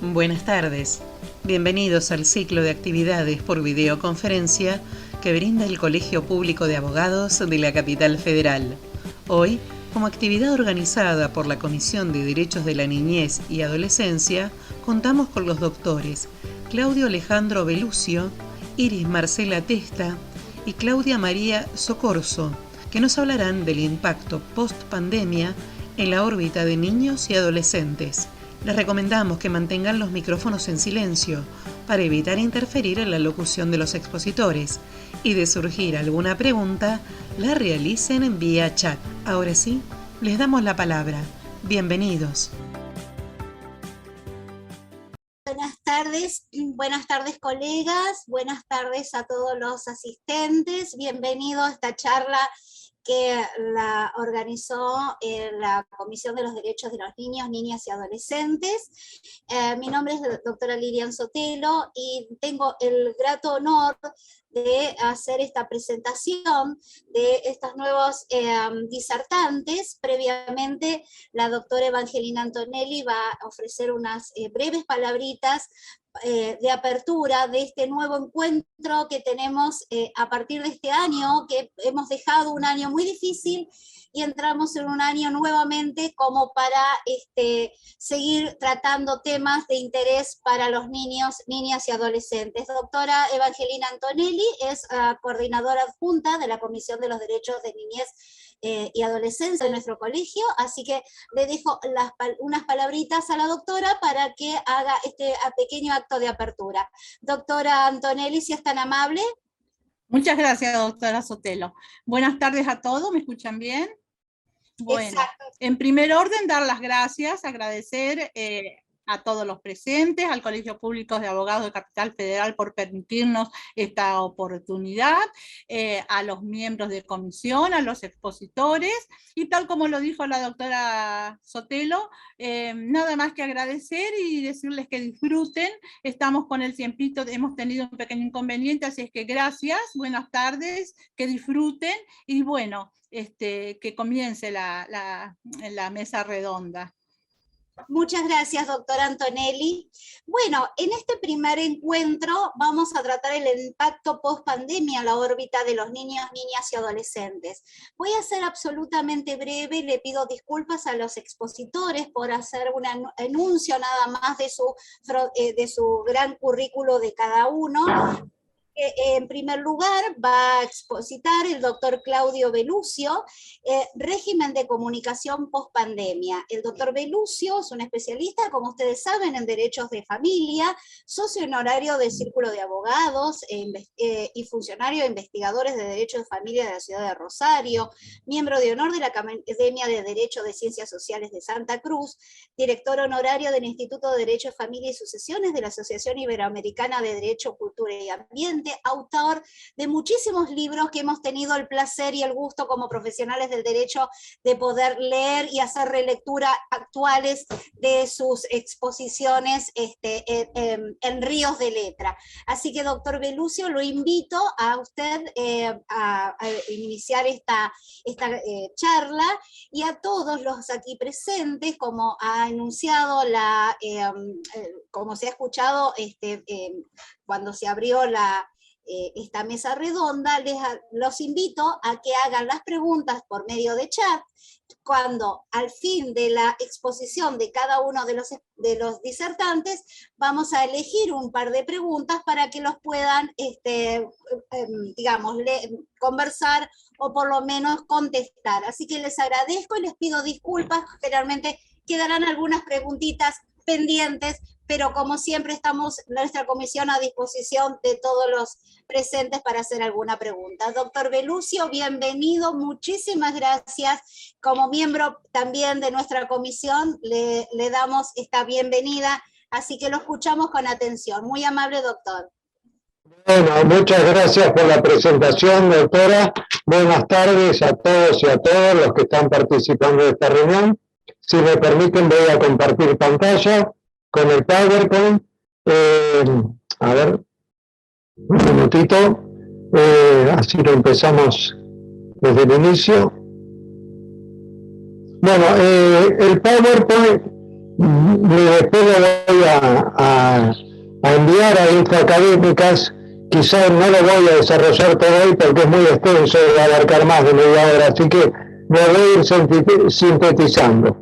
Buenas tardes. Bienvenidos al ciclo de actividades por videoconferencia que brinda el Colegio Público de Abogados de la Capital Federal. Hoy, como actividad organizada por la Comisión de Derechos de la Niñez y Adolescencia, contamos con los doctores Claudio Alejandro Belucio, Iris Marcela Testa y Claudia María Socorso, que nos hablarán del impacto post-pandemia en la órbita de niños y adolescentes. Les recomendamos que mantengan los micrófonos en silencio para evitar interferir en la locución de los expositores y de surgir alguna pregunta, la realicen en vía chat. Ahora sí, les damos la palabra. Bienvenidos. Buenas tardes colegas, buenas tardes a todos los asistentes, bienvenidos a esta charla que la organizó la Comisión de los Derechos de los Niños, Niñas y Adolescentes. Mi nombre es la doctora Lilian Sotelo y tengo el grato honor de hacer esta presentación de estos nuevos disertantes. Previamente, la doctora Evangelina Antonelli va a ofrecer unas breves palabritas de apertura de este nuevo encuentro que tenemos a partir de este año, que hemos dejado un año muy difícil y entramos en un año nuevamente como para seguir tratando temas de interés para los niños, niñas y adolescentes. Doctora Evangelina Antonelli es coordinadora adjunta de la Comisión de los Derechos de Niñez y Adolescencia de nuestro colegio, así que le dejo unas palabritas a la doctora para que haga este pequeño acto de apertura. Doctora Antonelli, si es tan amable. Muchas gracias, doctora Sotelo. Buenas tardes a todos, ¿me escuchan bien? Bueno, exacto. En primer orden, dar las gracias, agradecer a todos los presentes, al Colegio Público de Abogados de Capital Federal por permitirnos esta oportunidad, a los miembros de comisión, a los expositores, y tal como lo dijo la doctora Sotelo, nada más que agradecer y decirles que disfruten. Estamos con el tiempito, hemos tenido un pequeño inconveniente, así es que gracias, buenas tardes, que disfruten, y bueno, que comience la mesa redonda. Muchas gracias, doctora Antonelli. Bueno, en este primer encuentro vamos a tratar el impacto post-pandemia en la órbita de los niños, niñas y adolescentes. Voy a ser absolutamente breve y le pido disculpas a los expositores por hacer un anuncio nada más de su gran currículo de cada uno. En primer lugar va a expositar el doctor Claudio Belucio, régimen de comunicación post-pandemia. El doctor Belucio es un especialista, como ustedes saben, en derechos de familia, socio honorario del Círculo de Abogados y funcionario de investigadores de derechos de familia de la ciudad de Rosario, miembro de honor de la Academia de Derecho de Ciencias Sociales de Santa Cruz, director honorario del Instituto de Derecho de Familia y Sucesiones de la Asociación Iberoamericana de Derecho, Cultura y Ambiente, autor de muchísimos libros que hemos tenido el placer y el gusto como profesionales del derecho de poder leer y hacer relectura actuales de sus exposiciones en ríos de letra. Así que, doctor Belucio, lo invito a usted a iniciar esta charla, y a todos los aquí presentes, como ha anunciado, como se ha escuchado cuando se abrió esta mesa redonda, los invito a que hagan las preguntas por medio de chat. Cuando al fin de la exposición de cada uno de los disertantes, vamos a elegir un par de preguntas para que los puedan, conversar o por lo menos contestar. Así que les agradezco y les pido disculpas, generalmente quedarán algunas preguntitas pendientes, pero como siempre estamos nuestra comisión a disposición de todos los presentes para hacer alguna pregunta. Doctor Belucio, bienvenido, muchísimas gracias. Como miembro también de nuestra comisión, le damos esta bienvenida, así que lo escuchamos con atención. Muy amable, doctor. Bueno, muchas gracias por la presentación, doctora. Buenas tardes a todos y a todas los que están participando de esta reunión. Si me permiten, voy a compartir pantalla con el PowerPoint. A ver, un minutito. Así lo empezamos desde el inicio. Bueno, el PowerPoint después lo voy a enviar a Infoacadémicas. Quizás no lo voy a desarrollar todo hoy porque es muy extenso y va a abarcar más de media hora, así que lo voy a ir sintetizando.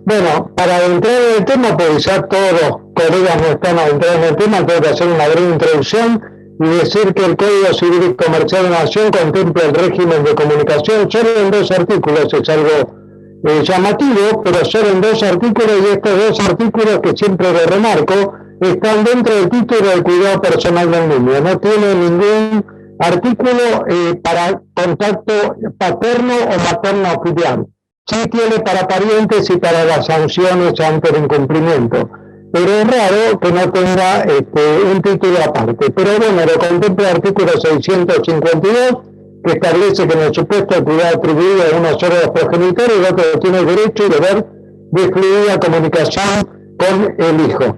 Bueno, para entrar en el tema, pues ya todos los colegas no están adentrados en el tema, tengo que hacer una breve introducción y decir que el Código Civil y Comercial de la Nación contempla el régimen de comunicación solo en 2 artículos, es algo llamativo, pero solo en 2 artículos, y estos 2 artículos, que siempre lo remarco, están dentro del título del cuidado personal del niño. No tiene ningún artículo para contacto paterno o materno filial. Sí tiene para parientes y para las sanciones ante el incumplimiento. Pero es raro que no tenga un título aparte. Pero bueno, lo contempla el artículo 652, que establece que en el supuesto de cuidado atribuido a uno solo de los progenitores, el otro tiene derecho y deber de fluida comunicación con el hijo.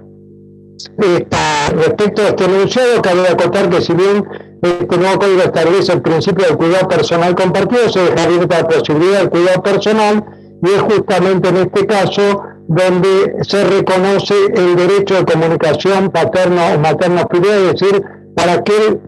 Respecto a este enunciado, cabe acotar que si bien este nuevo código establece el principio del cuidado personal compartido, se deja abierta la posibilidad del cuidado personal, y es justamente en este caso donde se reconoce el derecho de comunicación paterno o materno filial, es decir, para que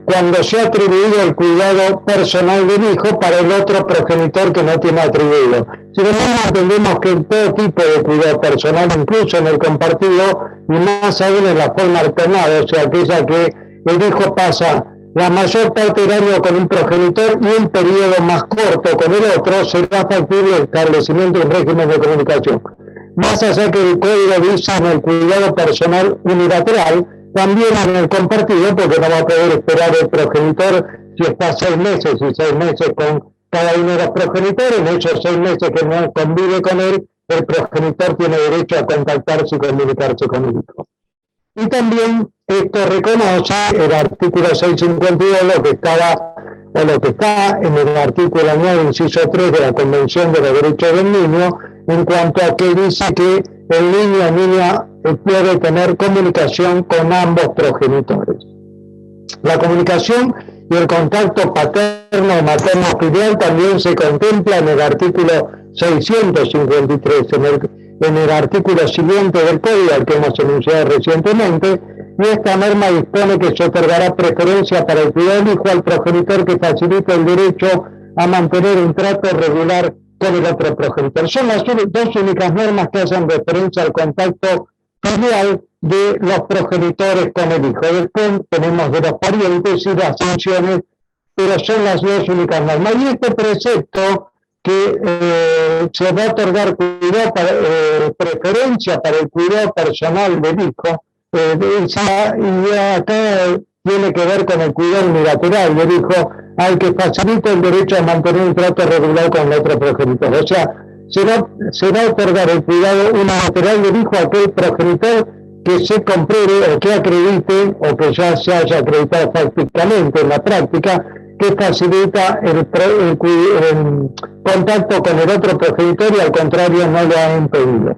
cuando se ha atribuido el cuidado personal del hijo para el otro progenitor que no tiene atribuido. Sin embargo, entendemos que en todo tipo de cuidado personal, incluso en el compartido, y más aún en la forma alternada, o sea, aquella que el hijo pasa la mayor parte del año con un progenitor y un periodo más corto con el otro, será factible el establecimiento de un régimen de comunicación. Más allá que el código dice en el cuidado personal unilateral, también en el compartido, porque no va a poder esperar el progenitor si está 6 meses y 6 meses con cada uno de los progenitores. En esos 6 meses que no convive con él, el progenitor tiene derecho a contactarse y comunicarse con el hijo. Y también esto reconoce el artículo 652, lo que está en el artículo 9, inciso 3 de la Convención de los Derechos del Niño, en cuanto a que dice que el niño o niña puede tener comunicación con ambos progenitores. La comunicación y el contacto paterno o materno filial también se contempla en el artículo 653, en el artículo siguiente del código, al que hemos enunciado recientemente, y esta norma dispone que se otorgará preferencia para el cuidado del hijo al progenitor que facilite el derecho a mantener un trato regular con el otro progenitor. Son las 2 únicas normas que hacen referencia al contacto filial de los progenitores con el hijo. Después tenemos de los parientes y las sanciones, pero son las 2 únicas normas. Y este precepto que se va a otorgar cuidado preferencia para el cuidado personal del hijo, y acá tiene que ver con el cuidado unilateral del hijo, al que facilita el derecho a mantener un trato regular con el otro progenitor. O sea, se va a otorgar el cuidado unilateral del hijo a aquel progenitor que se compruebe o que acredite, o que ya se haya acreditado prácticamente en la práctica, que facilita el contacto con el otro progenitor y al contrario no lo ha impedido.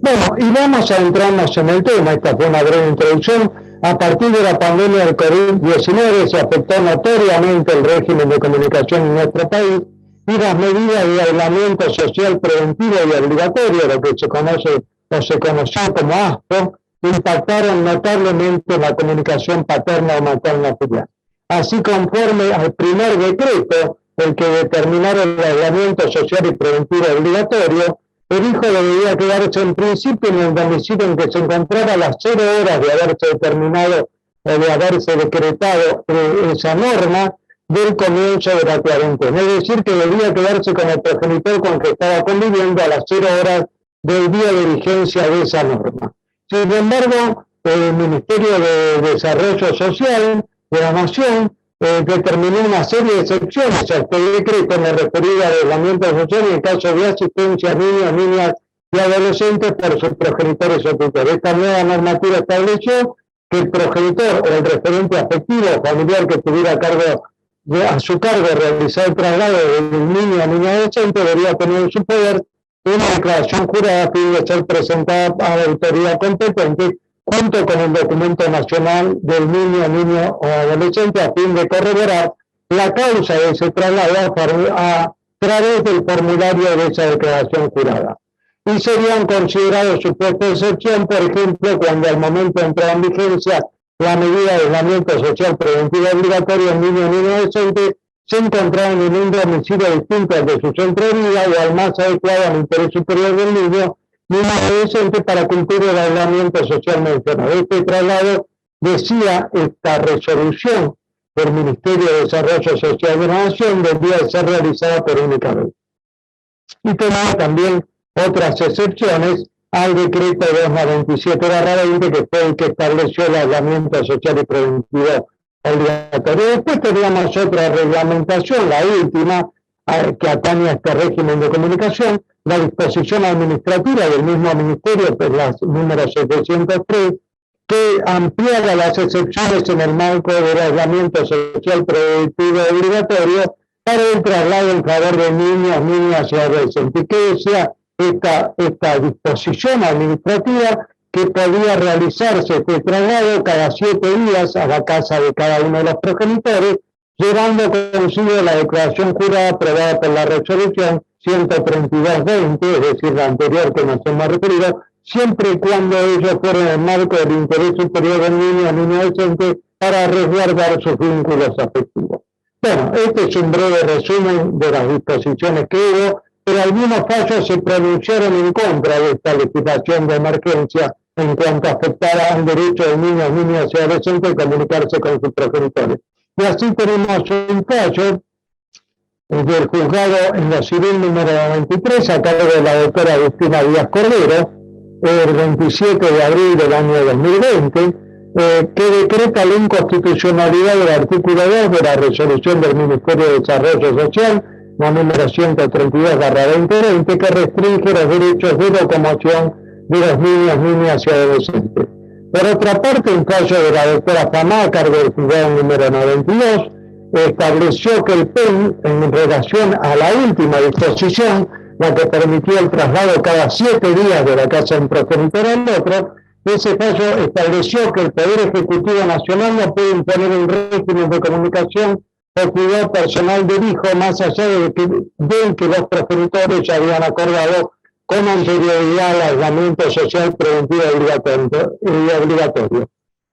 Bueno, y vamos a entrarnos en el tema. Esta fue una breve introducción. A partir de la pandemia del COVID-19 se afectó notoriamente el régimen de comunicación en nuestro país, y las medidas de aislamiento social preventivo y obligatorio, lo que se conoce o se conoció como ASPO, impactaron notablemente la comunicación paterna o materna filial. Así, conforme al primer decreto, el que determinara el aislamiento social y preventivo obligatorio, el hijo debería quedarse en principio en el domicilio en que se encontraba a las 0 horas de haberse determinado o de haberse decretado esa norma del comienzo de la cuarentena. Es decir, que debía quedarse con el progenitor con que estaba conviviendo a las 0 horas del día de vigencia de esa norma. Sin embargo, el Ministerio de Desarrollo Social de la Nación determinó una serie de excepciones a este decreto en el referido al aislamiento social en caso de asistencia a niños, niñas y adolescentes por sus progenitores o tutores. Esta nueva normativa estableció que el progenitor o el referente afectivo o familiar que tuviera a su cargo realizar el traslado del niño a niña adolescente debería tener en su poder una declaración jurada a fin de ser presentada a la autoridad competente junto con el documento nacional del niño o adolescente a fin de corroborar la causa de ese traslado a través del formulario de esa declaración jurada. Y serían considerados supuestos de excepción, por ejemplo, cuando al momento de entrar en vigencia la medida de aislamiento social preventivo obligatorio en niños y niñas adolescentes se encontraban en un domicilio distinto al de su centro de vida o al más adecuado al interés superior del niño ni adolescente para cumplir el aislamiento social mencionado. Este traslado, decía esta resolución del Ministerio de Desarrollo Social de la Nación, debía ser realizada por única vez. Y tenía también otras excepciones al decreto 297/20, que fue el que estableció el aislamiento social y preventivo obligatorio. Después teníamos otra reglamentación, la última, que atañe a este régimen de comunicación, la disposición administrativa del mismo ministerio, que es la número 703, que ampliara las excepciones en el marco del aislamiento social preventivo obligatorio para el traslado en favor de niños, niñas y adolescentes. ¿Qué decía esta disposición administrativa? Que podía realizarse este traslado cada 7 días a la casa de cada uno de los progenitores, llevando consigo la declaración jurada aprobada por la resolución 132/20, es decir, la anterior que nos hemos referido, siempre y cuando ellos fueron en el marco del interés superior del niño o niña adolescente para resguardar sus vínculos afectivos. Bueno, este es un breve resumen de las disposiciones que hubo, pero algunos fallos se pronunciaron en contra de esta legislación de emergencia en cuanto afectara al derecho de niños, niñas y adolescentes a comunicarse con sus progenitores. Y así tenemos un fallo del juzgado en lo civil número 93, a cargo de la doctora Agustina Díaz Cordero, el 27 de abril del año 2020, que decreta la inconstitucionalidad del artículo 2 de la resolución del Ministerio de Desarrollo Social, la número 132/2020, que restringe los derechos de locomoción de los niños, niñas y adolescentes. Por otra parte, un fallo de la doctora Famá, a cargo del juzgado número 92, estableció que el PEN, en relación a la última disposición, la que permitía el traslado cada 7 días de la casa de un progenitor al otro, ese fallo estableció que el Poder Ejecutivo Nacional no puede imponer un régimen de comunicación o cuidado personal del hijo más allá del que los progenitores ya habían acordado con anterioridad al aislamiento social preventivo obligatorio.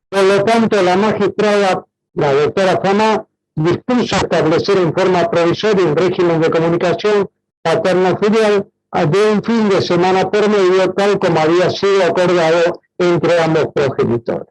Por lo tanto, la magistrada, la doctora Famá, dispuso establecer en forma provisoria un régimen de comunicación paterno-filial de un fin de semana por medio, tal como había sido acordado entre ambos progenitores.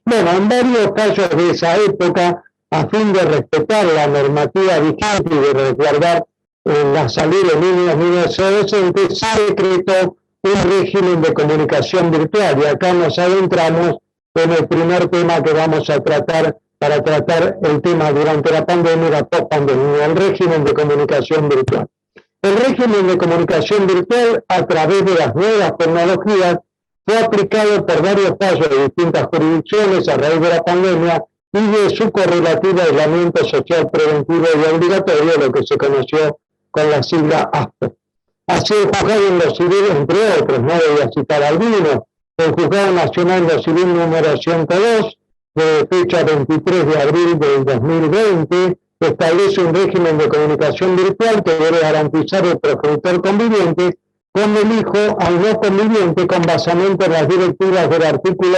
Bueno, en varios fallos de esa época, a fin de respetar la normativa vigente y de resguardar la salud de niños, niñas y adolescentes, se decretó un régimen de comunicación virtual. Y acá nos adentramos en el primer tema que vamos a tratar para tratar el tema durante la pandemia y la post-pandemia, el régimen de comunicación virtual. El régimen de comunicación virtual, a través de las nuevas tecnologías, fue aplicado por varios fallos de distintas jurisdicciones a raíz de la pandemia y de su correlativo aislamiento social preventivo y obligatorio, lo que se conoció con la sigla ASPO. Así el juzgado en lo civil, entre otros, no voy a citar algunos, el Juzgado Nacional en lo Civil número 102, de fecha 23 de abril del 2020, establece un régimen de comunicación virtual que debe garantizar el progenitor conviviente con el hijo al no conviviente con basamento en las directivas del artículo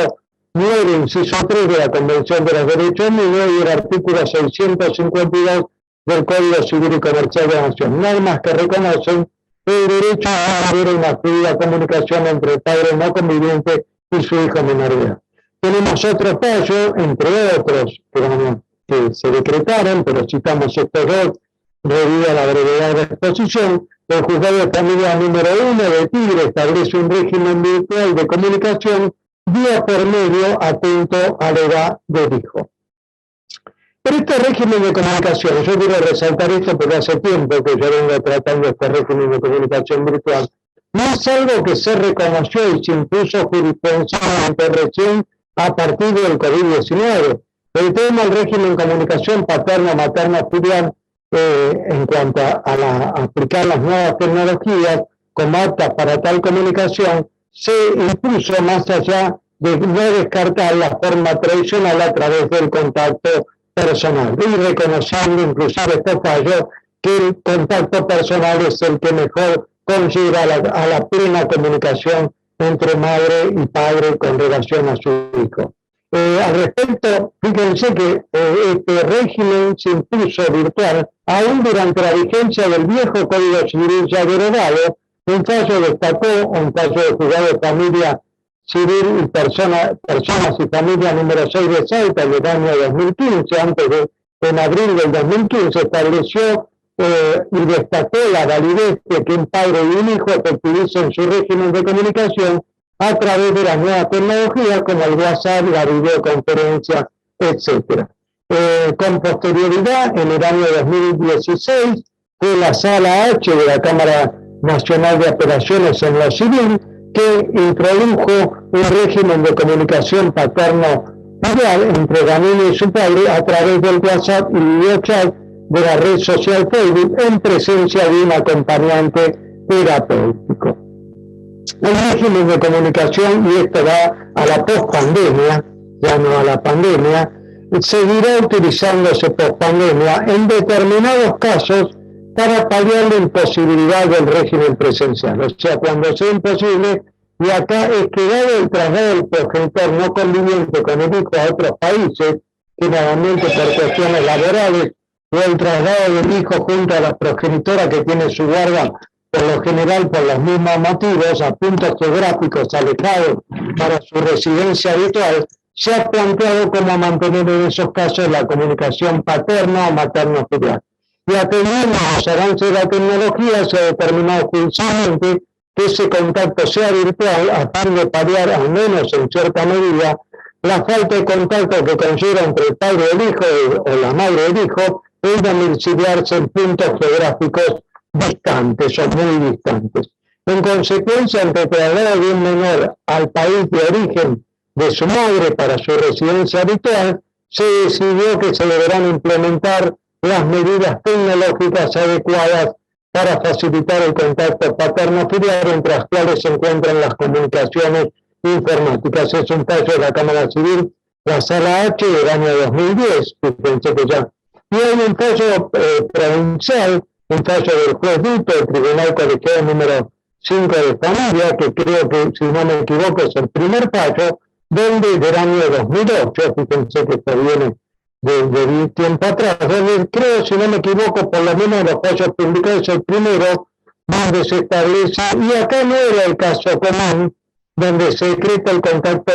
9, inciso 3 de la Convención de los Derechos del Niño y el artículo 652 del Código Civil y Comercial de la Nación, normas que reconocen el derecho a haber una fluida comunicación entre el padre no conviviente y su hijo menor de edad. Tenemos otro fallo, entre otros, que se decretaron, pero citamos estos dos debido a la brevedad de la exposición. El Juzgado de Familia número 1 de Tigre establece un régimen virtual de comunicación día por medio atento a la edad del hijo. Pero este régimen de comunicación, yo quiero resaltar esto porque hace tiempo que yo vengo tratando este régimen de comunicación virtual, no es algo que se reconoció y se impuso jurisprudencialmente recién a partir del COVID-19. El tema del régimen de comunicación paterno-materno-filial en cuanto a aplicar las nuevas tecnologías como aptas para tal comunicación, se impuso más allá de no descartar la forma tradicional a través del contacto personal, y reconociendo inclusive estos fallos que el contacto personal es el que mejor conlleva a la plena comunicación entre madre y padre con relación a su hijo. Al respecto, fíjense que este régimen se impuso virtual aún durante la vigencia del viejo Código Civil ya derogado. Un fallo destacó, un fallo de juzgado de familia civil y personas y familia número 6 de Salta del año 2015, en abril del 2015, estableció y destacó la validez de que un padre y un hijo efectivicen su régimen de comunicación a través de las nuevas tecnologías como el WhatsApp, la videoconferencia, etc. Con posterioridad, en el año 2016, fue la Sala H de la Cámara Nacional de Apelaciones en lo Civil que introdujo un régimen de comunicación paterno-filial entre la niña y su padre a través del WhatsApp y videochat de la red social Facebook en presencia de un acompañante terapéutico. El régimen de comunicación, y esto va a la pospandemia, ya no a la pandemia, seguirá utilizándose pospandemia en determinados casos para paliar la imposibilidad del régimen presencial. O sea, cuando sea imposible, y acá es que dado el traslado del progenitor no conviviente con el hijo a otros países, generalmente por cuestiones laborales, o el traslado del hijo junto a la progenitora que tiene su guarda, por lo general por los mismos motivos, a puntos geográficos alejados para su residencia habitual, se ha planteado cómo mantener en esos casos la comunicación paterna o materno-filial. Y atendiendo a los avances de la tecnología, se ha determinado judicialmente que ese contacto sea virtual a fin de paliar, al menos en cierta medida, la falta de contacto que conlleva entre el padre y el hijo o la madre del hijo en domiciliarse en puntos geográficos distantes o muy distantes. En consecuencia, ante el traslado de un menor al país de origen de su madre para su residencia habitual, se decidió que se deberán implementar las medidas tecnológicas adecuadas para facilitar el contacto paterno-filial, entre las cuales se encuentran las comunicaciones informáticas. Es un fallo de la Cámara Civil, la Sala H del año 2010, pensé que ya. Y hay un fallo provincial, un fallo del juez Duto, del Tribunal Colegiado número 5 de Familia, que creo que, si no me equivoco, es el primer fallo, donde del año 2008, fíjense que esto viene de tiempo atrás, donde creo, si no me equivoco, por lo menos los fallos publicados, el primero, donde se establece, y acá no era el caso común, donde se decreta el contacto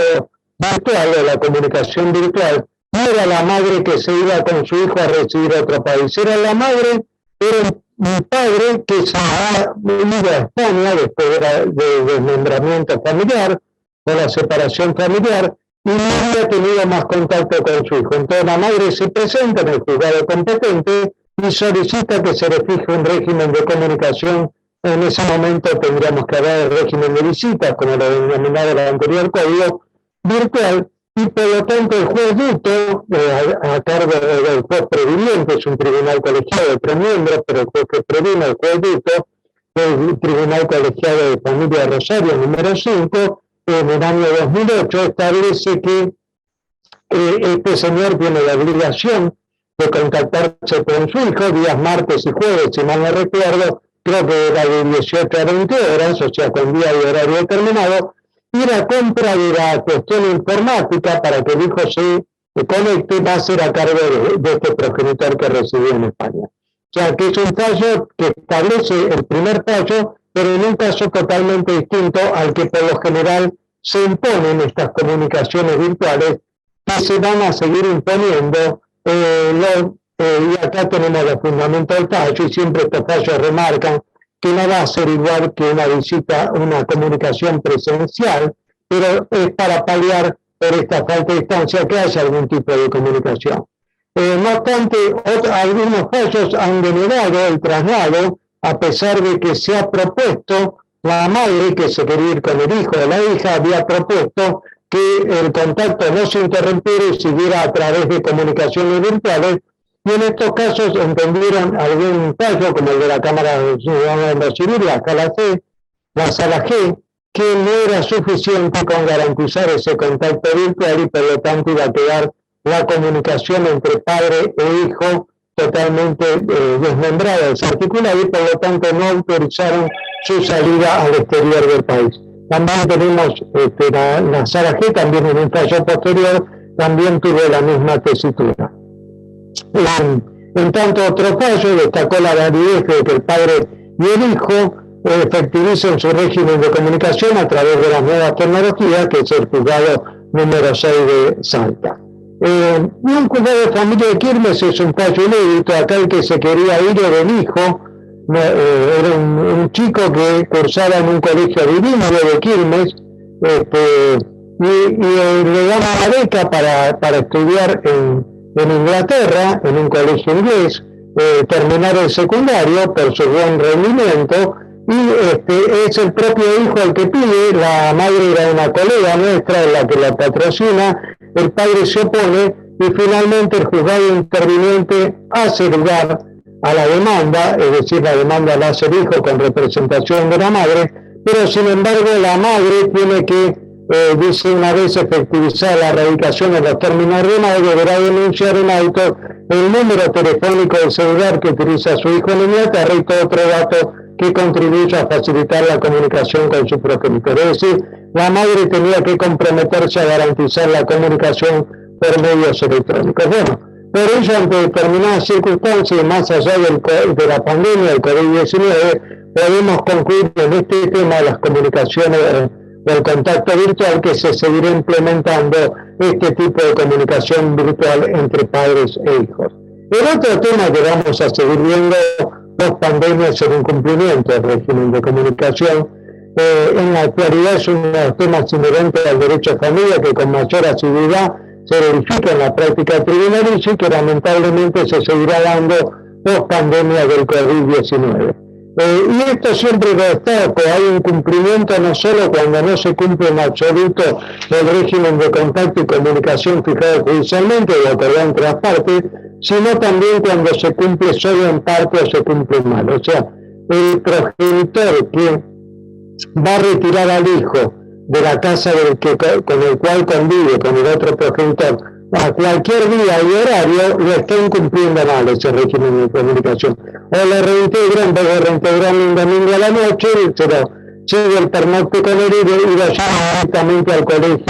virtual o la comunicación virtual, no era la madre que se iba con su hijo a residir a otro país, era la madre, era un padre que se había venido a España después del desmembramiento familiar o la separación familiar y no había tenido más contacto con su hijo. Entonces la madre se presenta en el juzgado competente y solicita que se le fije un régimen de comunicación. En ese momento tendríamos que hablar del régimen de visitas, como lo denominaba el anterior código, virtual, y por lo tanto el juez Duto, a cargo del juez previniente, es un tribunal colegiado de 3 miembros, pero el juez que previne, el juez Duto, el tribunal colegiado de familia de Rosario número 5, en el año 2008, establece que este señor tiene la obligación de contactarse con su hijo días martes y jueves, si mal no recuerdo, creo que era de 18 a 20 horas, o sea, con día y horario determinado, y la compra de la cuestión informática para que el hijo se conecte va a ser a cargo de este progenitor que reside en España. O sea, que es un fallo que establece el primer fallo, pero en un caso totalmente distinto al que por lo general se imponen estas comunicaciones virtuales, que se van a seguir imponiendo. Y acá tenemos los fundamentos del fallo, y siempre estos fallos remarcan que no va a ser igual que una visita, una comunicación presencial, pero es para paliar por esta falta de distancia que haya algún tipo de comunicación. No obstante, algunos fallos han denegado el traslado, a pesar de que se ha propuesto, la madre que se quería ir con el hijo de la hija había propuesto que el contacto no se interrumpiera y siguiera a través de comunicaciones virtuales, y en estos casos entendieron algún fallo, como el de la Cámara de lo Civil, la Sala G, que no era suficiente con garantizar ese contacto virtual y por lo tanto iba a quedar la comunicación entre padre e hijo totalmente desmembrada, desarticulada, y por lo tanto no autorizaron su salida al exterior del país. También tenemos la Sara G, también en un fallo posterior, también tuvo la misma tesitura. En tanto, otro fallo destacó la validez de que el padre y el hijo efectivicen su régimen de comunicación a través de las nuevas tecnologías, que es el juzgado número 6 de Salta. Y un juzgado de familia de Quilmes es un fallo inédito. Acá el que se quería ir era el hijo, era un chico que cursaba en un colegio divino de Quilmes, y le daban la beca para estudiar en Inglaterra, en un colegio inglés, terminar el secundario por su buen rendimiento, y es el propio hijo el que pide. La madre era una colega nuestra, la que la patrocina, el padre se opone, y finalmente el juzgado interviniente hace lugar a la demanda, es decir, la demanda la hace el hijo con representación de la madre, pero sin embargo la madre tiene que, dice, una vez efectivizada la erradicación de los términos de madre, deberá denunciar en auto el número telefónico del celular que utiliza su hijo en Inglaterra y todo otro dato que contribuya a facilitar la comunicación con su progenitor. Es decir, la madre tenía que comprometerse a garantizar la comunicación por medios electrónicos. Bueno, por ello, ante determinadas circunstancias, más allá de la pandemia del COVID-19, podemos concluir en este tema de las comunicaciones, del contacto virtual, que se seguirá implementando este tipo de comunicación virtual entre padres e hijos. El otro tema que vamos a seguir viendo post pandemia es el incumplimiento del régimen de comunicación. En la actualidad es uno de los temas inherentes al derecho de familia que con mayor asiduidad se verifica en la práctica tribunalicia y que lamentablemente se seguirá dando post pandemia del COVID-19. Y esto siempre lo destaco, hay incumplimiento no solo cuando no se cumple en absoluto el régimen de contacto y comunicación fijado judicialmente o acordado entre las partes, sino también cuando se cumple solo en parte o se cumple mal. O sea, el progenitor que va a retirar al hijo de la casa con el cual convive con el otro progenitor a cualquier día y horario, lo está incumpliendo mal ese régimen de comunicación. O lo reintegra, en vez de reintegrarlo un domingo a la noche, se lo sigue el pernocte con él y lo llama directamente al colegio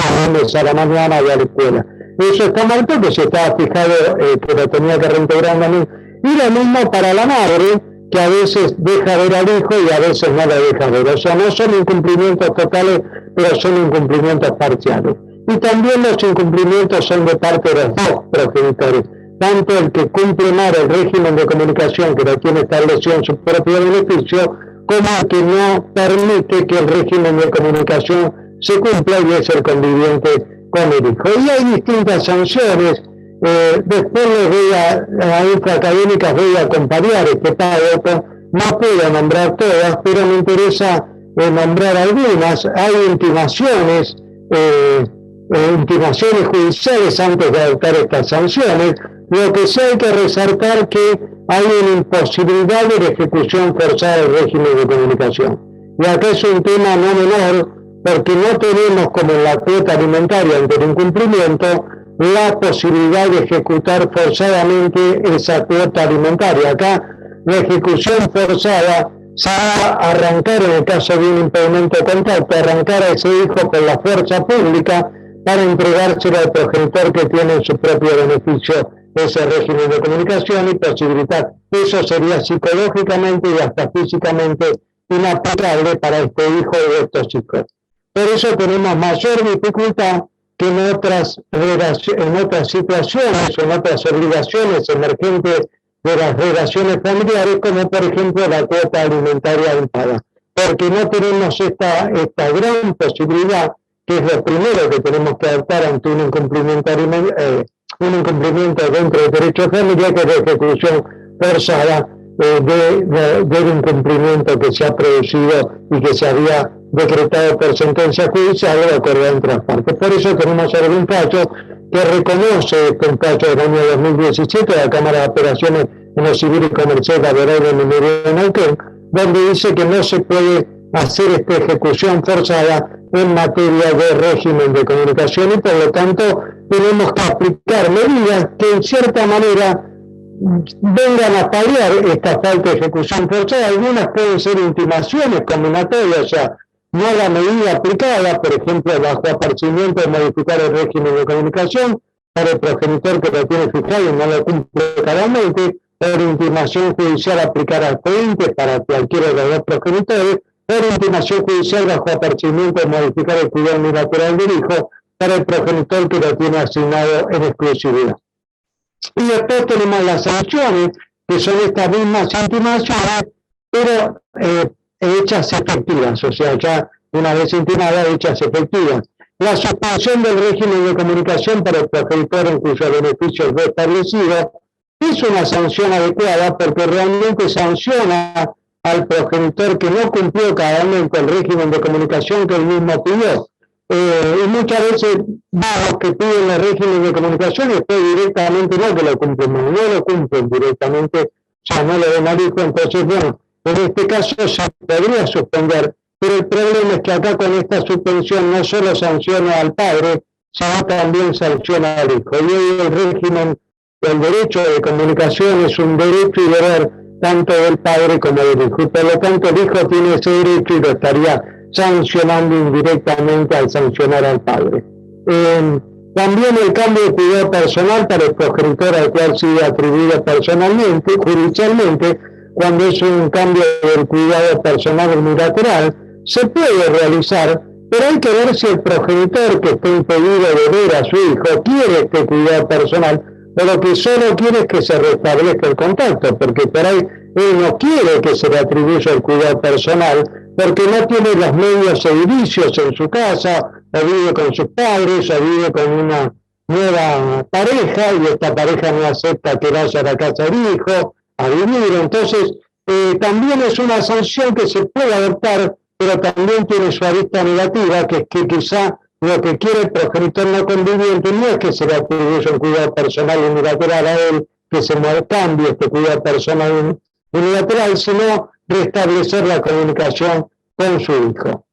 a la mañana y a la escuela. Eso está mal porque se estaba fijado que lo tenía que reintegrar un domingo. Y lo mismo para la madre, que a veces deja ver al hijo y a veces no lo deja ver. O sea, no son incumplimientos totales, pero son incumplimientos parciales. Y también los incumplimientos son de parte de los dos progenitores, tanto el que cumple mal el régimen de comunicación que lo tiene establecido en su propio beneficio, como el que no permite que el régimen de comunicación se cumpla y es el conviviente con el hijo. Y hay distintas sanciones. Después les voy a intraacadémicas voy a acompañar este párrafo. No puedo nombrar todas, pero me interesa nombrar algunas. Hay intimaciones judiciales antes de adoptar estas sanciones. Lo que sí hay que resaltar que hay una imposibilidad de la ejecución forzada del régimen de comunicación. Y acá es un tema no menor, porque no tenemos, como en la cuota alimentaria ante el incumplimiento, la posibilidad de ejecutar forzadamente esa cuota alimentaria. Acá la ejecución forzada se va a arrancar, en el caso de un impedimento de contacto, arrancar a ese hijo por la fuerza pública para entregárselo al progenitor que tiene en su propio beneficio ese régimen de comunicación y posibilitar. Eso sería psicológicamente y hasta físicamente inaplicable para este hijo de estos hijos. Por eso tenemos mayor dificultad que en otras situaciones o en otras obligaciones emergentes de las relaciones familiares, como por ejemplo la cuota alimentaria impaga, porque no tenemos esta gran posibilidad, que es lo primero que tenemos que adoptar ante un incumplimiento dentro del derecho de familia, que es la ejecución forzada del incumplimiento que se ha producido y que se había decretado por sentencia judicial o acordado entre las partes. Por eso tenemos ahora un fallo que reconoce un fallo del año 2017 de la Cámara de Operaciones en lo Civil y Comercial Laboral de Minería de Neuquén, donde dice que no se puede hacer esta ejecución forzada en materia de régimen de comunicación y por lo tanto tenemos que aplicar medidas que en cierta manera vengan a paliar esta falta de ejecución forzada. Algunas pueden ser intimaciones combinatorias, o sea, no la medida aplicada, por ejemplo, bajo apercibimiento de modificar el régimen de comunicación para el progenitor que lo tiene fijado y no lo cumple claramente, por intimación judicial aplicar al cliente para cualquiera de los dos progenitores, por intimación judicial bajo apercibimiento de modificar el cuidado unilateral del hijo para el progenitor que lo tiene asignado en exclusividad. Y después tenemos las sanciones, que son estas mismas intimaciones, pero hechas efectivas, o sea, ya una vez intimadas, hechas efectivas. La suspensión del régimen de comunicación para el progenitor en cuyo beneficio fue establecido es una sanción adecuada porque realmente sanciona al progenitor que no cumplió cabalmente el régimen de comunicación que él mismo pidió. Y muchas veces los que piden el régimen de comunicación después directamente no que lo cumplen, no lo cumplen directamente, o sea, no lo ven al hijo. Entonces, bueno, en este caso se podría suspender, pero el problema es que acá con esta suspensión no solo sanciona al padre, sino también sanciona al hijo. Y hoy el régimen, el derecho de comunicación es un derecho y deber tanto del padre como del hijo. Y por lo tanto el hijo tiene ese derecho y lo estaría sancionando indirectamente al sancionar al padre. También el cambio de cuidado personal para el progenitor al cual sigue atribuido personalmente, judicialmente, cuando es un cambio del cuidado personal unilateral, se puede realizar, pero hay que ver si el progenitor que está impedido de ver a su hijo quiere este cuidado personal, o lo que solo quiere es que se restablezca el contacto, porque por ahí él no quiere que se le atribuya el cuidado personal, porque no tiene los medios edilicios en su casa, o vive con sus padres, o vive con una nueva pareja, y esta pareja no acepta que vaya a la casa del hijo a vivir. Entonces, también es una sanción que se puede adoptar, pero también tiene su arista negativa, que es que quizá lo que quiere el progenitor no conviviente no es que se le atribuya un cuidado personal unilateral a él, que se cambie este cuidado personal unilateral, sino restablecer la comunicación con su hijo.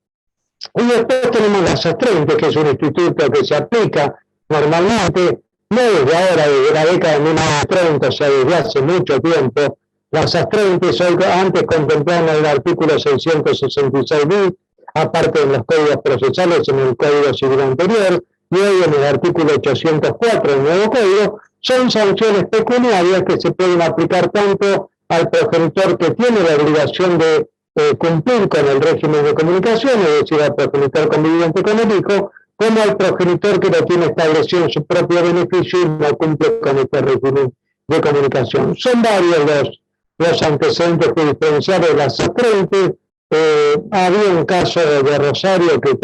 Y después tenemos las astrentes, que es un instituto que se aplica normalmente, no desde ahora, desde la década de 1930, o sea, desde hace mucho tiempo. Las astrentes antes contemplaban el artículo 666 bis, aparte de los códigos procesales en el Código Civil anterior, y hoy en el artículo 804 del nuevo código, son sanciones pecuniarias que se pueden aplicar tanto al progenitor que tiene la obligación de cumplir con el régimen de comunicación, es decir, al progenitor conviviente con el hijo, como al progenitor que lo tiene establecido en su propio beneficio y no cumple con este régimen de comunicación. Son varios los antecedentes jurisprudenciales de las astrentes. Había un caso de Rosario que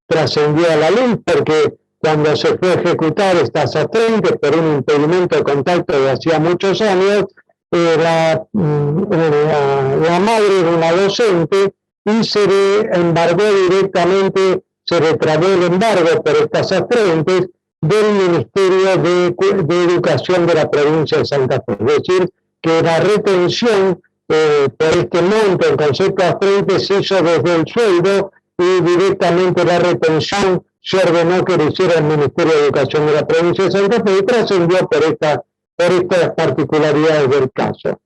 trascendió a la luz porque cuando se fue a ejecutar estas astrentes por un impedimento de contacto de hacía muchos años, la madre era una docente y se le embargó directamente, se le trabó el embargo por estas astrentes del Ministerio de Educación de la provincia de Santa Fe. Es decir, que la retención por este monto en concepto de astrentes se hizo desde el sueldo y directamente la retención se ordenó que lo hiciera el Ministerio de Educación de la provincia de Santa Fe y trascendió por estas particularidades del caso.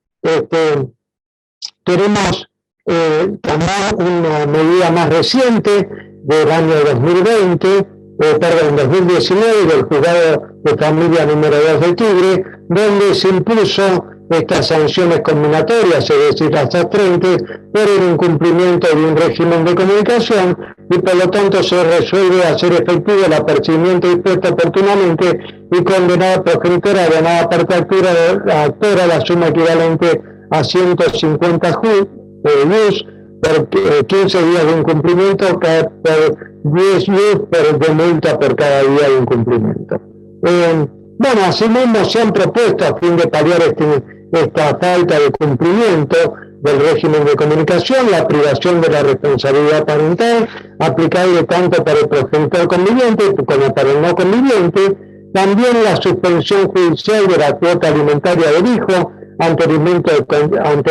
Tenemos también una medida más reciente del año 2019 del Juzgado de Familia número 2 de Tigre, donde se impuso estas sanciones combinatorias, es decir, las astrentes, por el incumplimiento de un régimen de comunicación y por lo tanto se resuelve hacer efectivo el apercibimiento dispuesto oportunamente y condenar al progenitor a ganar parte actora la suma equivalente a 150 JUS por 15 días de incumplimiento, por 10 JUS de multa por cada día de incumplimiento. Bueno, asimismo se han propuesto a fin de paliar esta falta de cumplimiento del régimen de comunicación, la privación de la responsabilidad parental, aplicable tanto para el progenitor conviviente como para el no conviviente, también la suspensión judicial de la cuota alimentaria del hijo ante el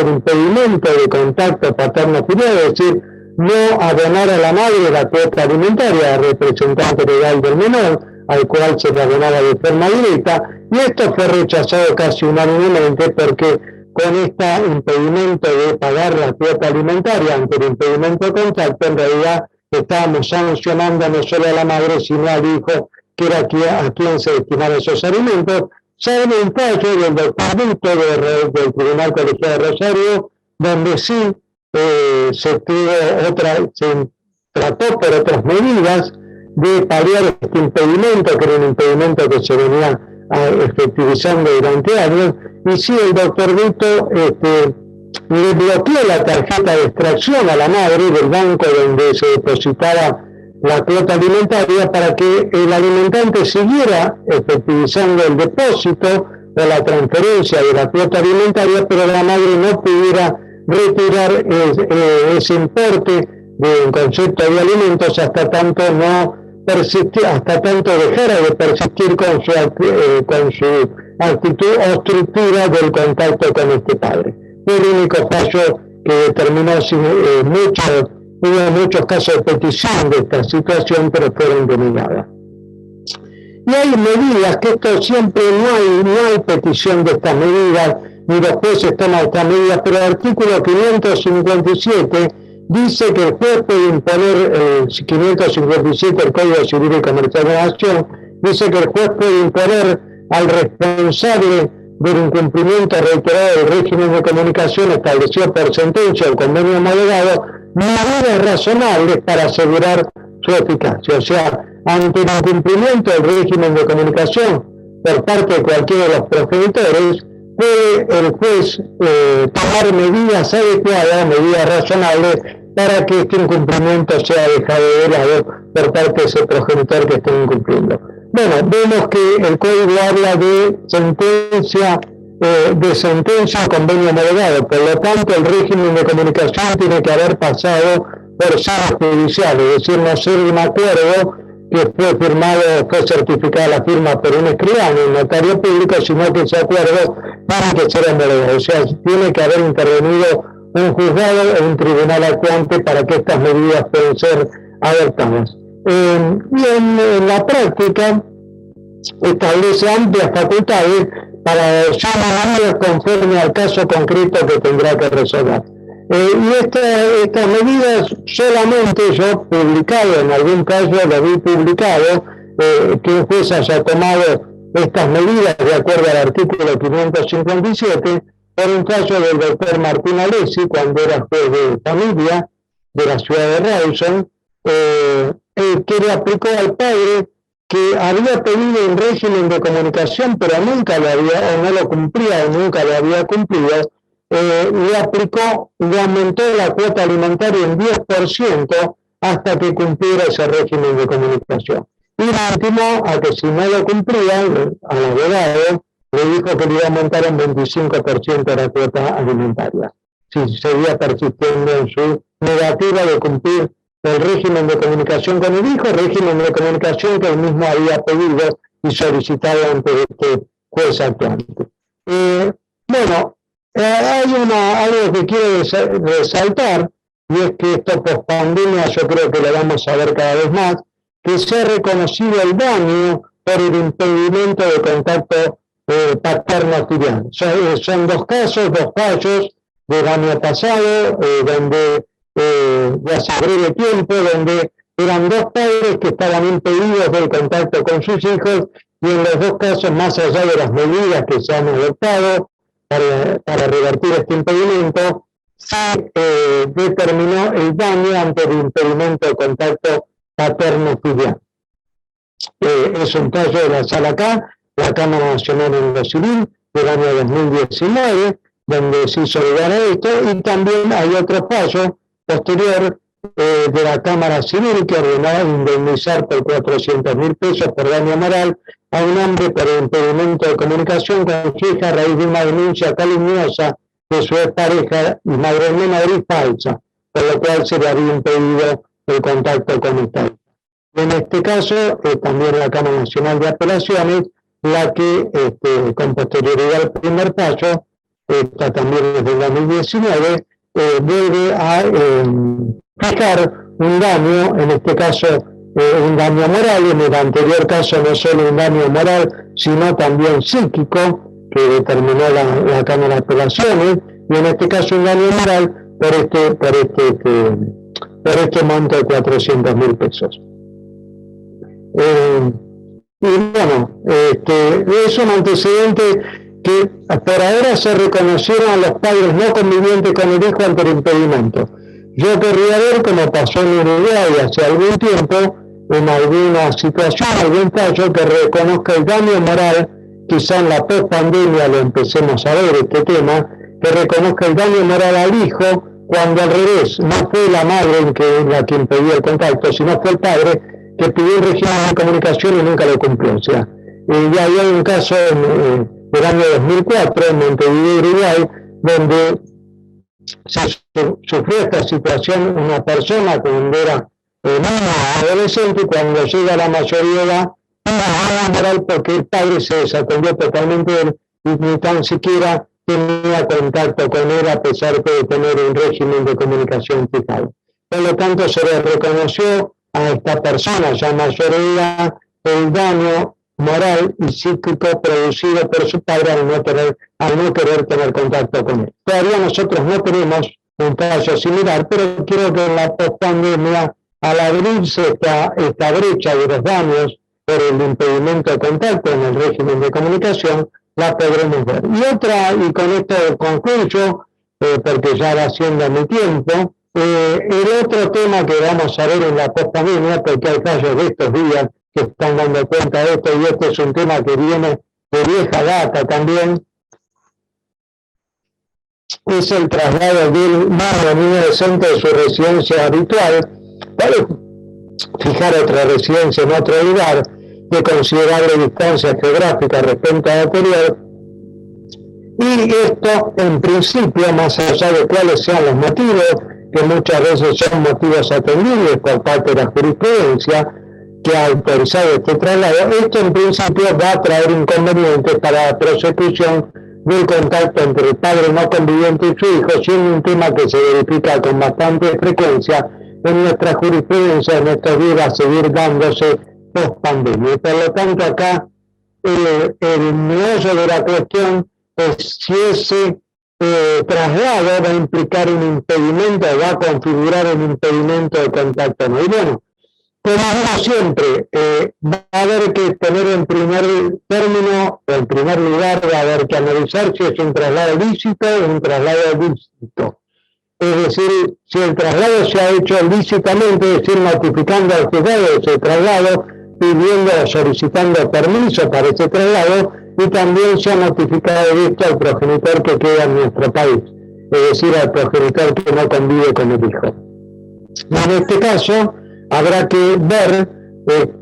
impedimento de contacto paterno-filial, es decir, no abonar a la madre la cuota alimentaria, representante legal del menor, al cual se le abonaba de forma directa, y esto fue rechazado casi unánimemente porque con este impedimento de pagar la cuota alimentaria ante el impedimento de contacto, en realidad estábamos sancionando no solo a la madre, sino al hijo, que era a quien se destinaban esos alimentos. Sale un fallo del doctor Vito del Tribunal Colegiado de Rosario, donde sí se trató por otras medidas de paliar este impedimento, que era un impedimento que se venía efectivizando durante años, y sí, el doctor Vito le bloqueó la tarjeta de extracción a la madre del banco donde se depositaba la cuota alimentaria para que el alimentante siguiera efectivizando el depósito o la transferencia de la cuota alimentaria, pero la madre no pudiera retirar ese importe de concepto de alimentos hasta tanto no persistía, hasta tanto dejara de persistir con su actitud obstructiva del contacto con este padre. Fue el único fallo que determinó hubo muchos casos de petición de esta situación, pero fueron denegadas. Y hay medidas, que esto siempre no hay petición de estas medidas, ni los jueces toman estas medidas, pero el artículo 557 dice que el juez puede imponer, 557 del Código Civil y Comercial de la Nación, dice que el juez puede imponer al responsable del incumplimiento reiterado del régimen de comunicación establecido por sentencia o convenio homologado medidas razonables para asegurar su eficacia. O sea, ante el incumplimiento del régimen de comunicación por parte de cualquiera de los progenitores, puede el juez tomar medidas adecuadas, medidas razonables, para que este incumplimiento sea dejado de lado por parte de ese progenitor que esté incumpliendo. Bueno, vemos que el código habla de sentencia convenio homologado, por lo tanto el régimen de comunicación tiene que haber pasado por salas judiciales, es decir, no ser un acuerdo que fue certificada la firma por un escribano, un notario público, sino que ese acuerdo tiene que ser homologado, o sea, tiene que haber intervenido un juzgado o un tribunal actuante para que estas medidas puedan ser adoptadas. Y en la práctica establece amplias facultades para llamar medidas conforme al caso concreto que tendrá que resolver. Y estas medidas solamente yo publicado, en algún caso lo vi publicado, que un juez haya tomado estas medidas de acuerdo al artículo 557, por un caso del doctor Martín Alessi, cuando era juez de familia de la ciudad de Rawson, que le aplicó al padre que había pedido un régimen de comunicación, pero nunca lo había, o no lo cumplía, o nunca lo había cumplido, le aumentó la cuota alimentaria en 10% hasta que cumpliera ese régimen de comunicación. Y le intimó a que si no lo cumplía, al abogado, le dijo que le iba a aumentar un 25% la cuota alimentaria, si seguía persistiendo en su negativa de cumplir el régimen de comunicación con el hijo, régimen de comunicación que él mismo había pedido y solicitado ante este juez actuante. Bueno, hay algo que quiero resaltar, y es que esto post-pandemia yo creo que lo vamos a ver cada vez más, que se ha reconocido el daño por el impedimento de contacto paterno-filial. Son dos fallos del año pasado, donde de hace breve tiempo, donde eran dos padres que estaban impedidos del contacto con sus hijos, y en los dos casos, más allá de las medidas que se han adoptado para revertir este impedimento, se determinó el daño ante el impedimento de contacto paterno-filial. Es un fallo de la Sala K, la Cámara Nacional en lo Civil, del año 2019, donde se hizo lugar a esto, y también hay otro fallo posterior de la Cámara Civil que ordenaba indemnizar por 400.000 pesos por daño moral a un hombre por el impedimento de comunicación con su hija a raíz de una denuncia calumniosa de su expareja y madre menor y falsa, por lo cual se le había impedido el contacto con esta hija. En este caso, también la Cámara Nacional de Apelaciones, la que con posterioridad al primer fallo, esta también es del 2019, vuelve a fijar un daño, en este caso un daño moral, en el anterior caso no solo un daño moral, sino también psíquico, que determinó la Cámara de Apelaciones, y en este caso un daño moral por este monto de 400.000 pesos. Y bueno, es un antecedente que por ahora se reconocieron a los padres no convivientes con el hijo ante el impedimento. Yo querría ver, como pasó en Uruguay hace algún tiempo, en alguna situación, algún fallo que reconozca el daño moral, quizá en la post-pandemia lo empecemos a ver este tema, que reconozca el daño moral al hijo cuando al revés, no fue la madre la que impidió el contacto, sino fue el padre que pidió un régimen de comunicación y nunca lo cumplió. O sea, ya había un caso del año 2004 en Montevideo, Uruguay, donde se sufrió esta situación una persona cuando era adolescente, y cuando llega a la mayoría de edad, una moral porque el padre se desatendió totalmente de él y ni tan siquiera tenía contacto con él a pesar de tener un régimen de comunicación fijado. Por lo tanto, se le reconoció a esta persona ya mayor de edad el daño moral y psíquico producido por su padre al no querer tener contacto con él. Todavía nosotros no tenemos un caso similar, pero creo que en la post-pandemia, al abrirse esta brecha de los daños por el impedimento de contacto en el régimen de comunicación, la podremos ver. Y con esto concluyo, porque ya va siendo mi tiempo, el otro tema que vamos a ver en la post-pandemia, porque hay fallos de estos días que están dando cuenta de esto, y este es un tema que viene de vieja data también, es el traslado del niño adolescente de su residencia habitual para fijar otra residencia en otro lugar de considerable distancia geográfica respecto a la anterior. Y esto, en principio, más allá de cuáles sean los motivos, que muchas veces son motivos atendibles por parte de la jurisprudencia que ha autorizado este traslado, esto en principio va a traer inconvenientes para la prosecución del contacto entre el padre no conviviente y su hijo, siendo un tema que se verifica con bastante frecuencia en nuestra jurisprudencia. En estos días va a seguir dándose post-pandemia. Por lo tanto, acá el meollo de la cuestión es si ese traslado va a implicar un impedimento, va a configurar un impedimento de contacto. ¿No? Y bueno, como digo siempre, va a haber que tener en primer término, en primer lugar, va a haber que analizar si es un traslado lícito o un traslado ilícito. Es decir, si el traslado se ha hecho lícitamente, es decir, notificando al juzgado de ese traslado, pidiendo o solicitando permiso para ese traslado, y también se ha notificado esto al progenitor que queda en nuestro país, es decir, al progenitor que no convive con el hijo. En este caso, habrá que ver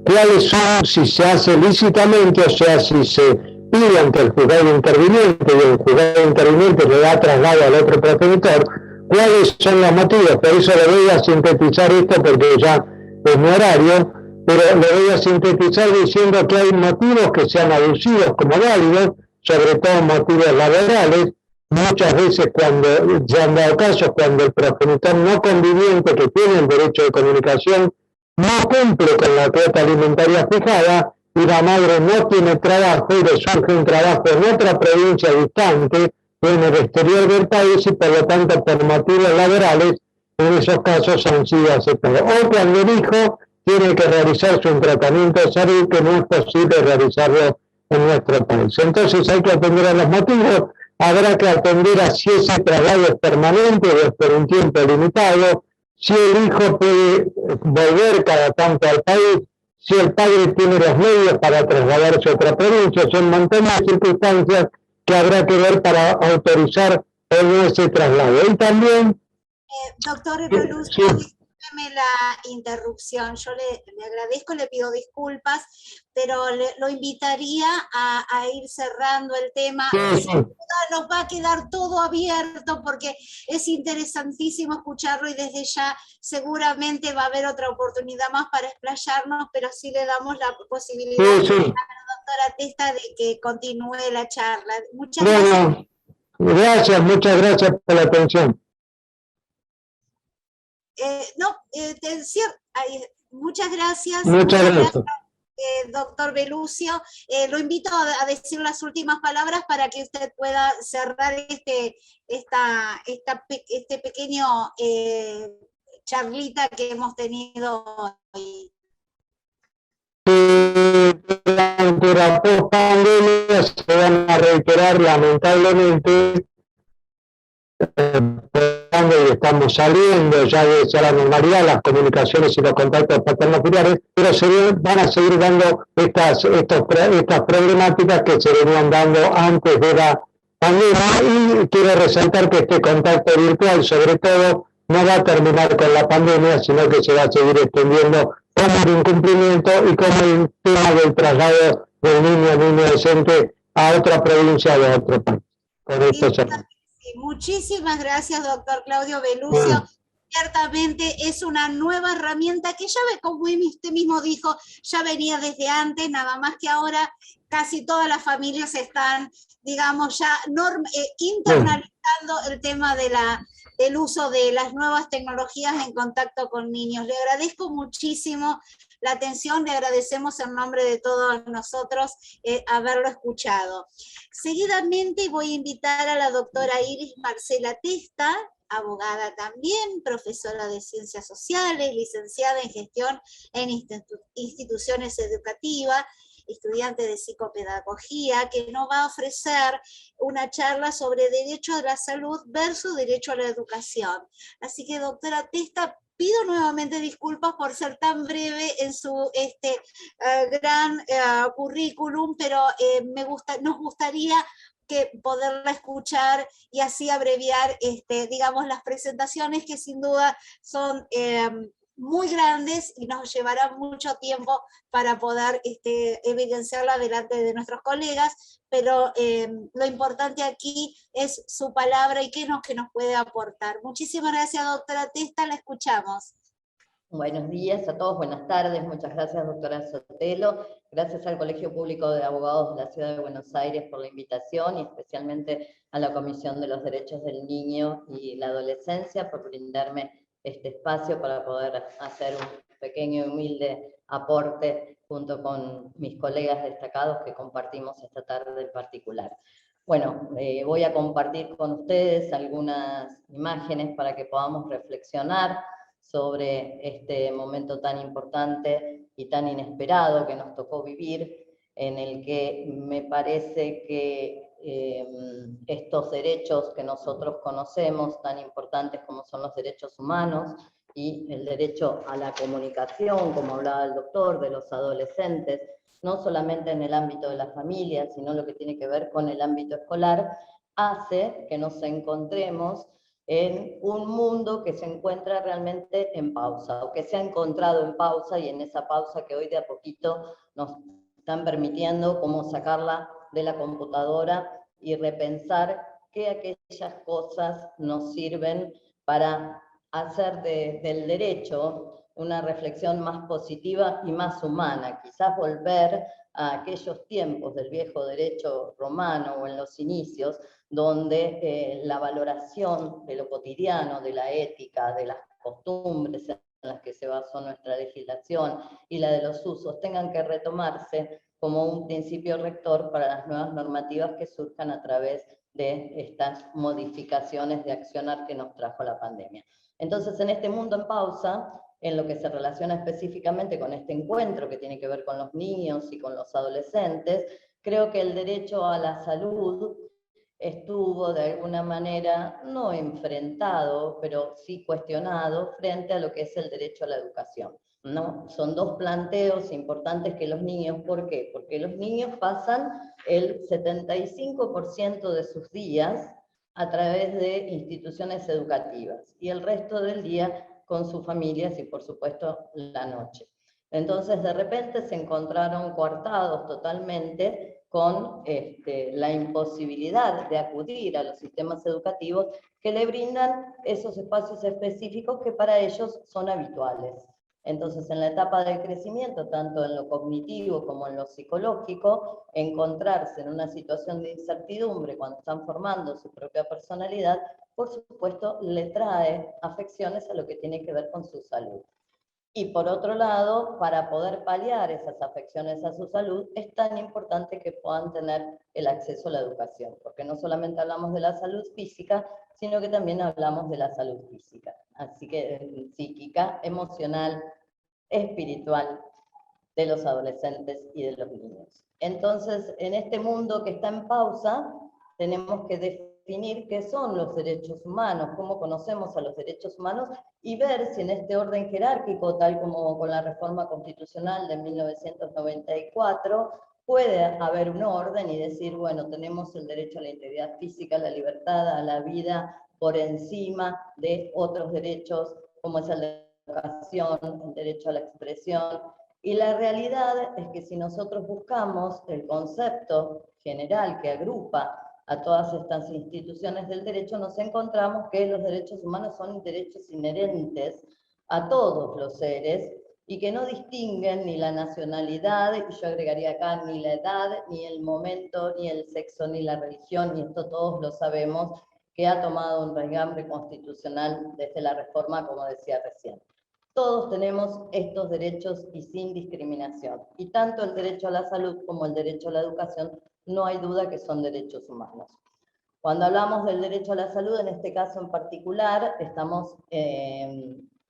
cuáles son, si se hace lícitamente, o sea, si se pide ante el juzgado interviniente y el juzgado interviniente le da traslado al otro progenitor, cuáles son los motivos. Por eso le voy a sintetizar esto, porque ya es mi horario, pero le voy a sintetizar diciendo que hay motivos que sean aducidos como válidos, sobre todo motivos laborales. Muchas veces cuando ya han dado casos, cuando el progenitor no conviviente que tiene el derecho de comunicación no cumple con la cuota alimentaria fijada y la madre no tiene trabajo y le surge un trabajo en otra provincia distante o en el exterior del país, y por lo tanto por motivos laborales en esos casos han sido aceptados. O cuando el hijo tiene que realizarse un tratamiento de salud que no es posible realizarlo en nuestro país. Entonces hay que atender a los motivos, habrá que atender a si ese traslado es permanente o es por un tiempo limitado, si el hijo puede volver cada tanto al país, si el padre tiene los medios para trasladarse a otra provincia. Son un montón de circunstancias que habrá que ver para autorizar o no ese traslado. Y también... doctor Evoluz, sí. Discúlpeme la interrupción, yo le agradezco, le pido disculpas, pero lo invitaría a ir cerrando el tema. Sí. Sin duda nos va a quedar todo abierto porque es interesantísimo escucharlo, y desde ya seguramente va a haber otra oportunidad más para explayarnos, pero sí le damos la posibilidad a la doctora Testa de que continúe la charla. Muchas gracias. Muchas gracias por la atención. Muchas gracias. Muchas gracias. Doctor Belucio. Lo invito a decir las últimas palabras para que usted pueda cerrar este pequeño charlita que hemos tenido hoy. Durante la post-pandemia se van a reiterar lamentablemente, y estamos saliendo ya de la normalidad, las comunicaciones y los contactos paterno-filiales, pero van a seguir dando estas problemáticas que se venían dando antes de la pandemia, y quiero resaltar que este contacto virtual, sobre todo, no va a terminar con la pandemia, sino que se va a seguir extendiendo como el incumplimiento y como el tema del traslado del niño adolescente a otra provincia o a otro país. Con esto cerramos. Muchísimas gracias, doctor Claudio Belucio. Ciertamente es una nueva herramienta que ya, como usted mismo dijo, ya venía desde antes, nada más que ahora casi todas las familias están, digamos, ya internalizando el tema del uso de las nuevas tecnologías en contacto con niños. Le agradezco muchísimo la atención, le agradecemos en nombre de todos nosotros haberlo escuchado. Seguidamente voy a invitar a la doctora Iris Marcela Testa, abogada también, profesora de Ciencias Sociales, licenciada en Gestión en Instituciones Educativas, estudiante de Psicopedagogía, que nos va a ofrecer una charla sobre derecho a la salud versus derecho a la educación. Así que, doctora Testa, pido nuevamente disculpas por ser tan breve en su gran currículum, pero nos gustaría poderla escuchar y así abreviar, digamos, las presentaciones que sin duda son muy grandes y nos llevará mucho tiempo para poder evidenciarla delante de nuestros colegas, pero lo importante aquí es su palabra y qué que nos puede aportar. Muchísimas gracias, doctora Testa, la escuchamos. Buenos días a todos, buenas tardes, muchas gracias, doctora Sotelo, gracias al Colegio Público de Abogados de la Ciudad de Buenos Aires por la invitación y especialmente a la Comisión de los Derechos del Niño y la Adolescencia por brindarme este espacio para poder hacer un pequeño y humilde aporte junto con mis colegas destacados que compartimos esta tarde en particular. Bueno, voy a compartir con ustedes algunas imágenes para que podamos reflexionar sobre este momento tan importante y tan inesperado que nos tocó vivir, en el que me parece que estos derechos que nosotros conocemos, tan importantes como son los derechos humanos y el derecho a la comunicación, como hablaba el doctor, de los adolescentes, no solamente en el ámbito de la familia, sino lo que tiene que ver con el ámbito escolar, hace que nos encontremos en un mundo que se encuentra realmente en pausa, o que se ha encontrado en pausa, y en esa pausa que hoy de a poquito nos están permitiendo cómo sacarla de la computadora y repensar qué aquellas cosas nos sirven para hacer del derecho una reflexión más positiva y más humana, quizás volver a aquellos tiempos del viejo derecho romano o en los inicios, donde la valoración de lo cotidiano, de la ética, de las costumbres en las que se basó nuestra legislación y la de los usos tengan que retomarse como un principio rector para las nuevas normativas que surjan a través de estas modificaciones de accionar que nos trajo la pandemia. Entonces, en este mundo en pausa, en lo que se relaciona específicamente con este encuentro que tiene que ver con los niños y con los adolescentes, creo que el derecho a la salud estuvo de alguna manera no enfrentado, pero sí cuestionado frente a lo que es el derecho a la educación, ¿no? Son dos planteos importantes que los niños, ¿por qué? Porque los niños pasan el 75% de sus días a través de instituciones educativas y el resto del día con sus familias y por supuesto la noche. Entonces de repente se encontraron coartados totalmente con la imposibilidad de acudir a los sistemas educativos que le brindan esos espacios específicos que para ellos son habituales. Entonces, en la etapa del crecimiento, tanto en lo cognitivo como en lo psicológico, encontrarse en una situación de incertidumbre cuando están formando su propia personalidad, por supuesto, le trae afecciones a lo que tiene que ver con su salud. Y por otro lado, para poder paliar esas afecciones a su salud, es tan importante que puedan tener el acceso a la educación, porque no solamente hablamos de la salud física, sino que también hablamos de la salud física, así que psíquica, emocional, espiritual de los adolescentes y de los niños. Entonces, en este mundo que está en pausa, tenemos que definir qué son los derechos humanos, cómo conocemos a los derechos humanos y ver si en este orden jerárquico, tal como con la reforma constitucional de 1994, puede haber un orden y decir, bueno, tenemos el derecho a la integridad física, a la libertad, a la vida, por encima de otros derechos, como es el de la educación, el derecho a la expresión. Y la realidad es que si nosotros buscamos el concepto general que agrupa a todas estas instituciones del derecho, nos encontramos que los derechos humanos son derechos inherentes a todos los seres y que no distinguen ni la nacionalidad, y yo agregaría acá ni la edad, ni el momento, ni el sexo, ni la religión, y esto todos lo sabemos, que ha tomado un raigambre constitucional desde la reforma, como decía recién. Todos tenemos estos derechos y sin discriminación. Y tanto el derecho a la salud como el derecho a la educación no hay duda que son derechos humanos. Cuando hablamos del derecho a la salud, en este caso en particular, estamos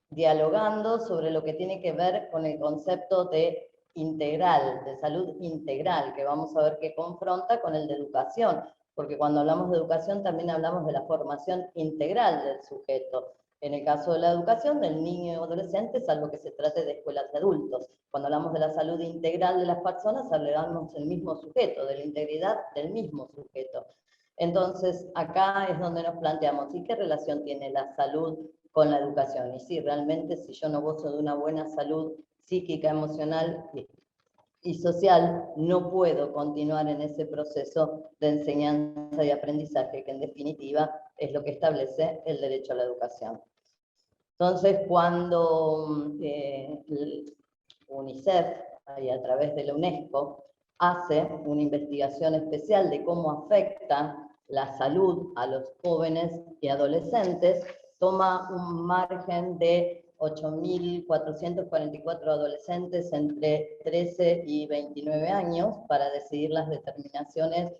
dialogando sobre lo que tiene que ver con el concepto de integral, de salud integral, que vamos a ver que confronta con el de educación, porque cuando hablamos de educación también hablamos de la formación integral del sujeto. En el caso de la educación, del niño y adolescente, salvo que se trate de escuelas de adultos. Cuando hablamos de la salud integral de las personas, hablamos del mismo sujeto, de la integridad del mismo sujeto. Entonces, acá es donde nos planteamos, ¿y qué relación tiene la salud con la educación? Y sí, realmente, si yo no gozo de una buena salud psíquica, emocional y social, no puedo continuar en ese proceso de enseñanza y aprendizaje, que en definitiva es lo que establece el derecho a la educación. Entonces, cuando UNICEF, y a través de la UNESCO, hace una investigación especial de cómo afecta la salud a los jóvenes y adolescentes, toma un margen de 8.444 adolescentes entre 13 y 29 años para decidir las determinaciones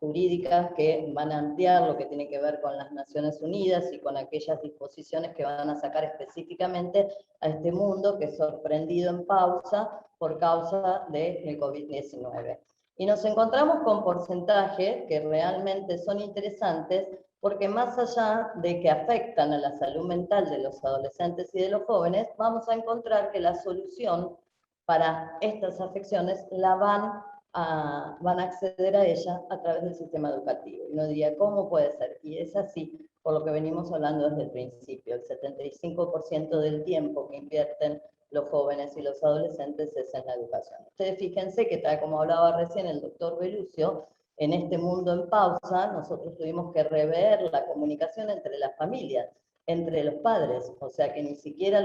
jurídicas que van a ampliar lo que tiene que ver con las Naciones Unidas y con aquellas disposiciones que van a sacar específicamente a este mundo que es sorprendido en pausa por causa del COVID-19. Y nos encontramos con porcentajes que realmente son interesantes, porque más allá de que afectan a la salud mental de los adolescentes y de los jóvenes, vamos a encontrar que la solución para estas afecciones la van a acceder a ella a través del sistema educativo. Y uno diría, ¿cómo puede ser? Y es así, por lo que venimos hablando desde el principio. El 75% del tiempo que invierten los jóvenes y los adolescentes es en la educación. Ustedes fíjense que, tal como hablaba recién el doctor Belucio, en este mundo en pausa, nosotros tuvimos que rever la comunicación entre las familias, entre los padres, o sea que ni siquiera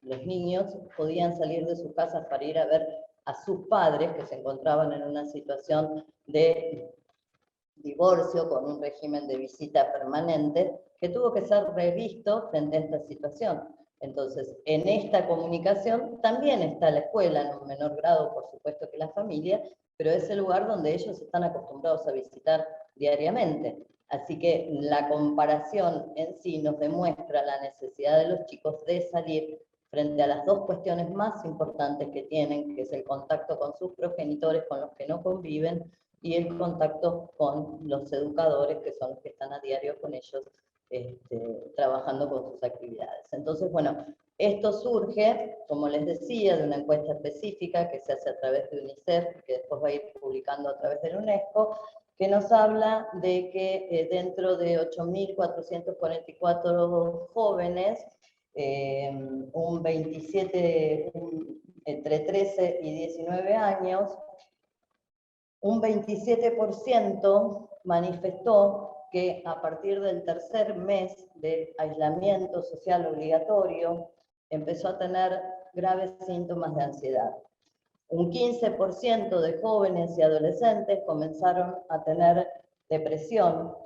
los niños podían salir de sus casas para ir a ver a sus padres que se encontraban en una situación de divorcio con un régimen de visita permanente que tuvo que ser revisto frente a esta situación. Entonces, en esta comunicación también está la escuela, en un menor grado, por supuesto, que la familia, pero es el lugar donde ellos están acostumbrados a visitar diariamente. Así que la comparación en sí nos demuestra la necesidad de los chicos de salir frente a las dos cuestiones más importantes que tienen, que es el contacto con sus progenitores con los que no conviven y el contacto con los educadores, que son los que están a diario con ellos, trabajando con sus actividades. Entonces, bueno, esto surge, como les decía, de una encuesta específica que se hace a través de UNICEF, que después va a ir publicando a través de la UNESCO, que nos habla de que dentro de 8.444 jóvenes, un 27, entre 13 y 19 años, un 27% manifestó que a partir del tercer mes de aislamiento social obligatorio empezó a tener graves síntomas de ansiedad. Un 15% de jóvenes y adolescentes comenzaron a tener depresión,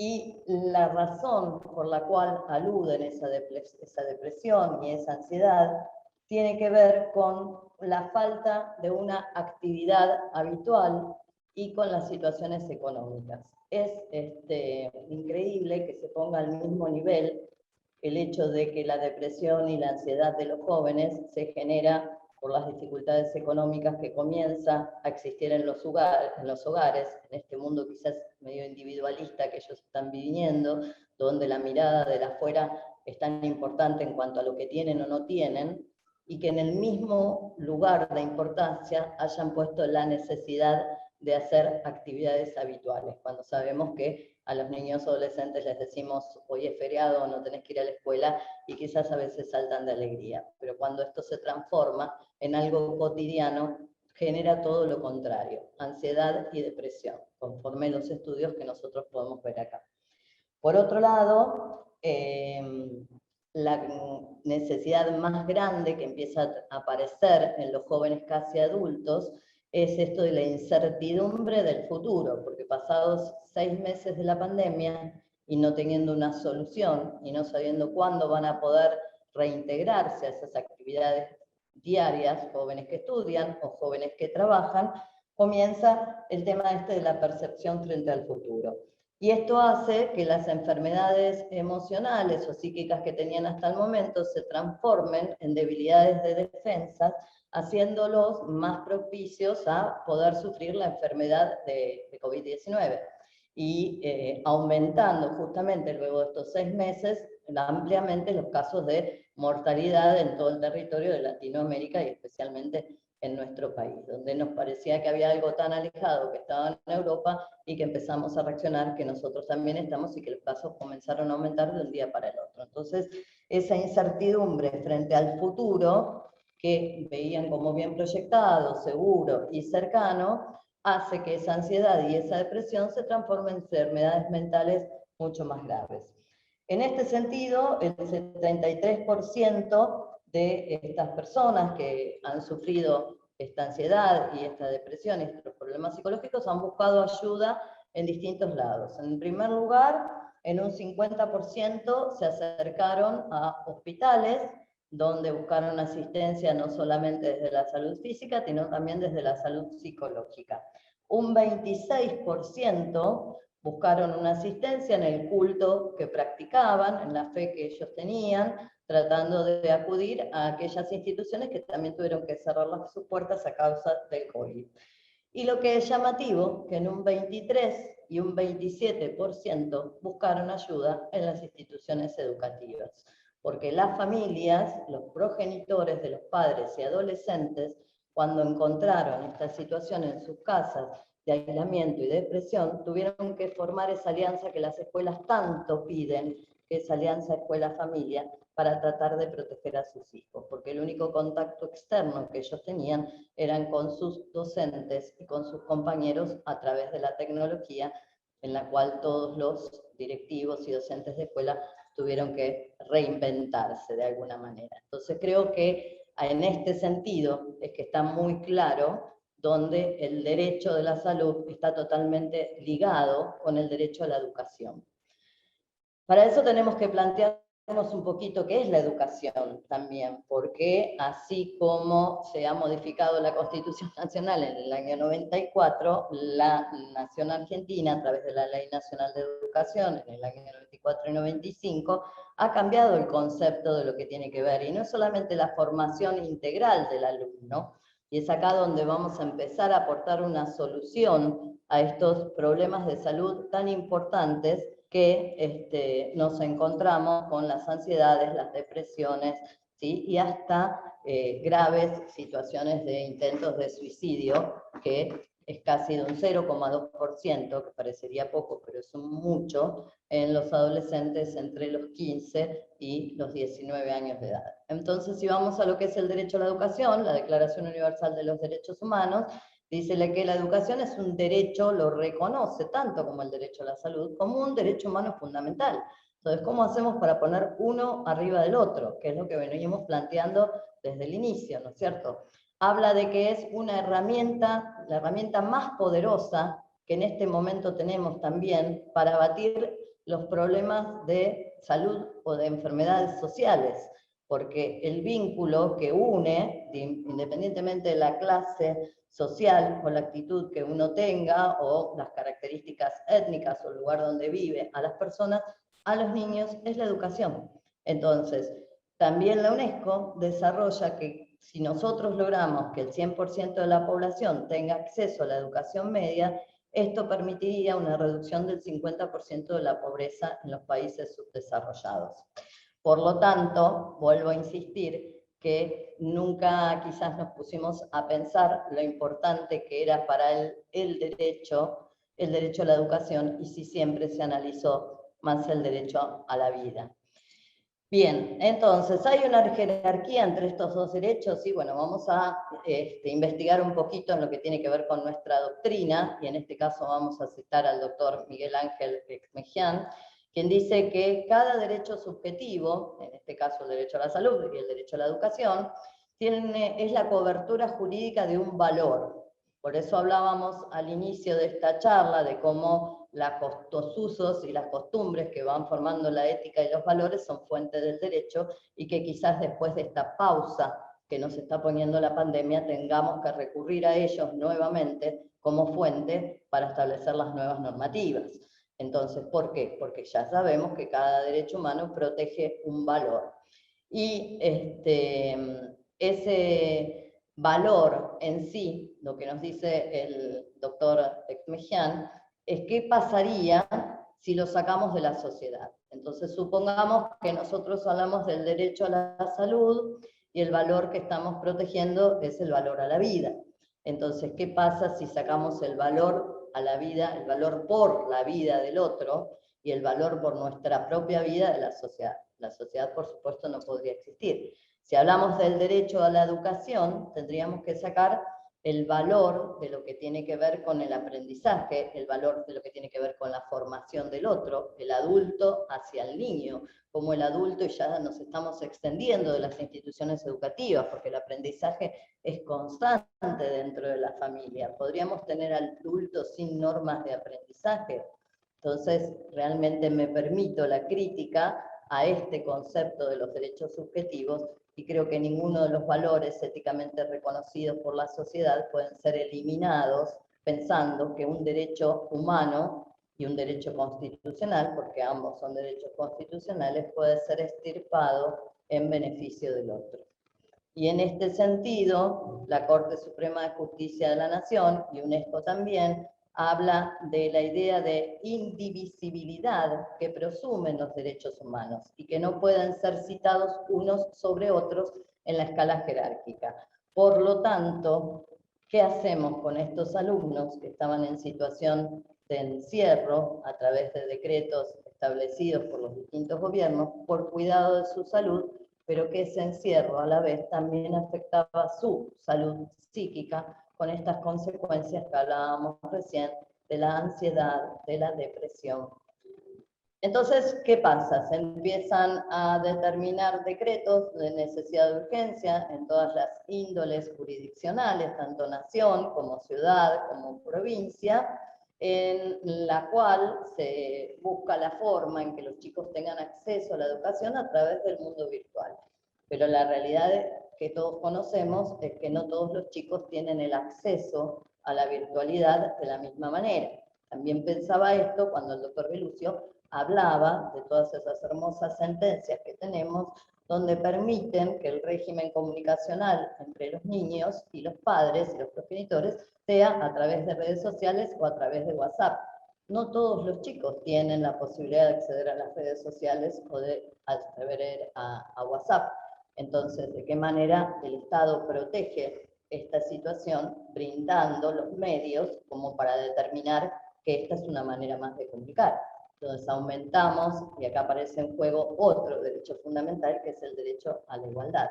y la razón por la cual aluden esa depresión y esa ansiedad tiene que ver con la falta de una actividad habitual y con las situaciones económicas. Es increíble que se ponga al mismo nivel el hecho de que la depresión y la ansiedad de los jóvenes se genera por las dificultades económicas que comienza a existir en los hogares, en este mundo quizás medio individualista que ellos están viviendo, donde la mirada de afuera es tan importante en cuanto a lo que tienen o no tienen, y que en el mismo lugar de importancia hayan puesto la necesidad de hacer actividades habituales, cuando sabemos que a los niños o adolescentes les decimos hoy es feriado, no tenés que ir a la escuela, y quizás a veces saltan de alegría, pero cuando esto se transforma en algo cotidiano, genera todo lo contrario, ansiedad y depresión, conforme los estudios que nosotros podemos ver acá. Por otro lado, la necesidad más grande que empieza a aparecer en los jóvenes casi adultos es esto de la incertidumbre del futuro, porque pasados 6 meses de la pandemia y no teniendo una solución y no sabiendo cuándo van a poder reintegrarse a esas actividades diarias, jóvenes que estudian o jóvenes que trabajan, comienza el tema de la percepción frente al futuro. Y esto hace que las enfermedades emocionales o psíquicas que tenían hasta el momento se transformen en debilidades de defensa, haciéndolos más propicios a poder sufrir la enfermedad de COVID-19 y aumentando justamente luego de estos 6 meses ampliamente los casos de mortalidad en todo el territorio de Latinoamérica y especialmente en nuestro país, donde nos parecía que había algo tan alejado que estaba en Europa y que empezamos a reaccionar que nosotros también estamos y que los casos comenzaron a aumentar de un día para el otro. Entonces, esa incertidumbre frente al futuro que veían como bien proyectado, seguro y cercano, hace que esa ansiedad y esa depresión se transformen en enfermedades mentales mucho más graves. En este sentido, el 73% de estas personas que han sufrido esta ansiedad y esta depresión y estos problemas psicológicos han buscado ayuda en distintos lados. En primer lugar, en un 50% se acercaron a hospitales donde buscaron asistencia no solamente desde la salud física, sino también desde la salud psicológica. Un 26% buscaron una asistencia en el culto que practicaban, en la fe que ellos tenían, tratando de acudir a aquellas instituciones que también tuvieron que cerrar sus puertas a causa del COVID. Y lo que es llamativo, que en un 23 y un 27% buscaron ayuda en las instituciones educativas, porque las familias, los progenitores de los padres y adolescentes, cuando encontraron esta situación en sus casas de aislamiento y depresión, tuvieron que formar esa alianza que las escuelas tanto piden, que es alianza escuela-familia, para tratar de proteger a sus hijos, porque el único contacto externo que ellos tenían eran con sus docentes y con sus compañeros a través de la tecnología, en la cual todos los directivos y docentes de escuela tuvieron que reinventarse de alguna manera. Entonces creo que en este sentido es que está muy claro donde el derecho de la salud está totalmente ligado con el derecho a la educación. Para eso tenemos que plantearnos un poquito qué es la educación también, porque así como se ha modificado la Constitución Nacional en el año 94, la Nación Argentina, a través de la Ley Nacional de Educación en el año 94 y 95, ha cambiado el concepto de lo que tiene que ver, y no es solamente la formación integral del alumno, y es acá donde vamos a empezar a aportar una solución a estos problemas de salud tan importantes que nos encontramos con las ansiedades, las depresiones, ¿sí? Y hasta graves situaciones de intentos de suicidio, que es casi de un 0,2%, que parecería poco, pero es mucho, en los adolescentes entre los 15 y los 19 años de edad. Entonces, si vamos a lo que es el derecho a la educación, la Declaración Universal de los Derechos Humanos, dice que la educación es un derecho, lo reconoce tanto como el derecho a la salud, como un derecho humano fundamental. Entonces, ¿cómo hacemos para poner uno arriba del otro? Que es lo que venimos planteando desde el inicio, ¿no es cierto? Habla de que es una herramienta, la herramienta más poderosa que en este momento tenemos también para abatir los problemas de salud o de enfermedades sociales. porque el vínculo que une, independientemente de la clase social o la actitud que uno tenga, o las características étnicas o el lugar donde vive a las personas, a los niños, es la educación. Entonces, también la UNESCO desarrolla que si nosotros logramos que el 100% de la población tenga acceso a la educación media, esto permitiría una reducción del 50% de la pobreza en los países subdesarrollados. Por lo tanto, vuelvo a insistir que nunca quizás nos pusimos a pensar lo importante que era para el derecho a la educación, y si siempre se analizó más el derecho a la vida. Bien, entonces, ¿hay una jerarquía entre estos dos derechos? Sí, bueno, vamos a investigar un poquito en lo que tiene que ver con nuestra doctrina, y en este caso vamos a citar al doctor Miguel Ángel Exmejian, quien dice que cada derecho subjetivo, en este caso el derecho a la salud y el derecho a la educación, es la cobertura jurídica de un valor. Por eso hablábamos al inicio de esta charla de cómo los usos y las costumbres que van formando la ética y los valores son fuente del derecho, y que quizás después de esta pausa que nos está poniendo la pandemia tengamos que recurrir a ellos nuevamente como fuente para establecer las nuevas normativas. Entonces, ¿por qué? Porque ya sabemos que cada derecho humano protege un valor. Y ese valor en sí, lo que nos dice el doctor Exmejian, es qué pasaría si lo sacamos de la sociedad. Entonces, supongamos que nosotros hablamos del derecho a la salud y el valor que estamos protegiendo es el valor a la vida. Entonces, ¿qué pasa si sacamos el valor a la vida, el valor por la vida del otro y el valor por nuestra propia vida de la sociedad? La sociedad, por supuesto, no podría existir. Si hablamos del derecho a la educación, tendríamos que sacar el valor de lo que tiene que ver con el aprendizaje, el valor de lo que tiene que ver con la formación del otro, el adulto hacia el niño, como el adulto, y ya nos estamos extendiendo de las instituciones educativas, porque el aprendizaje es constante dentro de la familia. ¿Podríamos tener adultos sin normas de aprendizaje? Entonces, realmente me permito la crítica a este concepto de los derechos subjetivos, y creo que ninguno de los valores éticamente reconocidos por la sociedad pueden ser eliminados pensando que un derecho humano y un derecho constitucional, porque ambos son derechos constitucionales, puede ser extirpado en beneficio del otro. Y en este sentido, la Corte Suprema de Justicia de la Nación, y UNESCO también, habla de la idea de indivisibilidad que presumen los derechos humanos y que no pueden ser citados unos sobre otros en la escala jerárquica. Por lo tanto, ¿qué hacemos con estos alumnos que estaban en situación de encierro a través de decretos establecidos por los distintos gobiernos por cuidado de su salud, pero que ese encierro a la vez también afectaba su salud psíquica, con estas consecuencias que hablábamos recién de la ansiedad, de la depresión? Entonces, ¿qué pasa? Se empiezan a determinar decretos de necesidad de urgencia en todas las índoles jurisdiccionales, tanto nación como ciudad como provincia, en la cual se busca la forma en que los chicos tengan acceso a la educación a través del mundo virtual. Pero la realidad que todos conocemos es que no todos los chicos tienen el acceso a la virtualidad de la misma manera. También pensaba esto cuando el doctor Belucio hablaba de todas esas hermosas sentencias que tenemos, donde permiten que el régimen comunicacional entre los niños y los padres y los progenitores sea a través de redes sociales o a través de WhatsApp. No todos los chicos tienen la posibilidad de acceder a las redes sociales o de acceder a WhatsApp. Entonces, ¿de qué manera el Estado protege esta situación? Brindando los medios como para determinar que esta es una manera más de comunicar. Entonces aumentamos, y acá aparece en juego otro derecho fundamental, que es el derecho a la igualdad.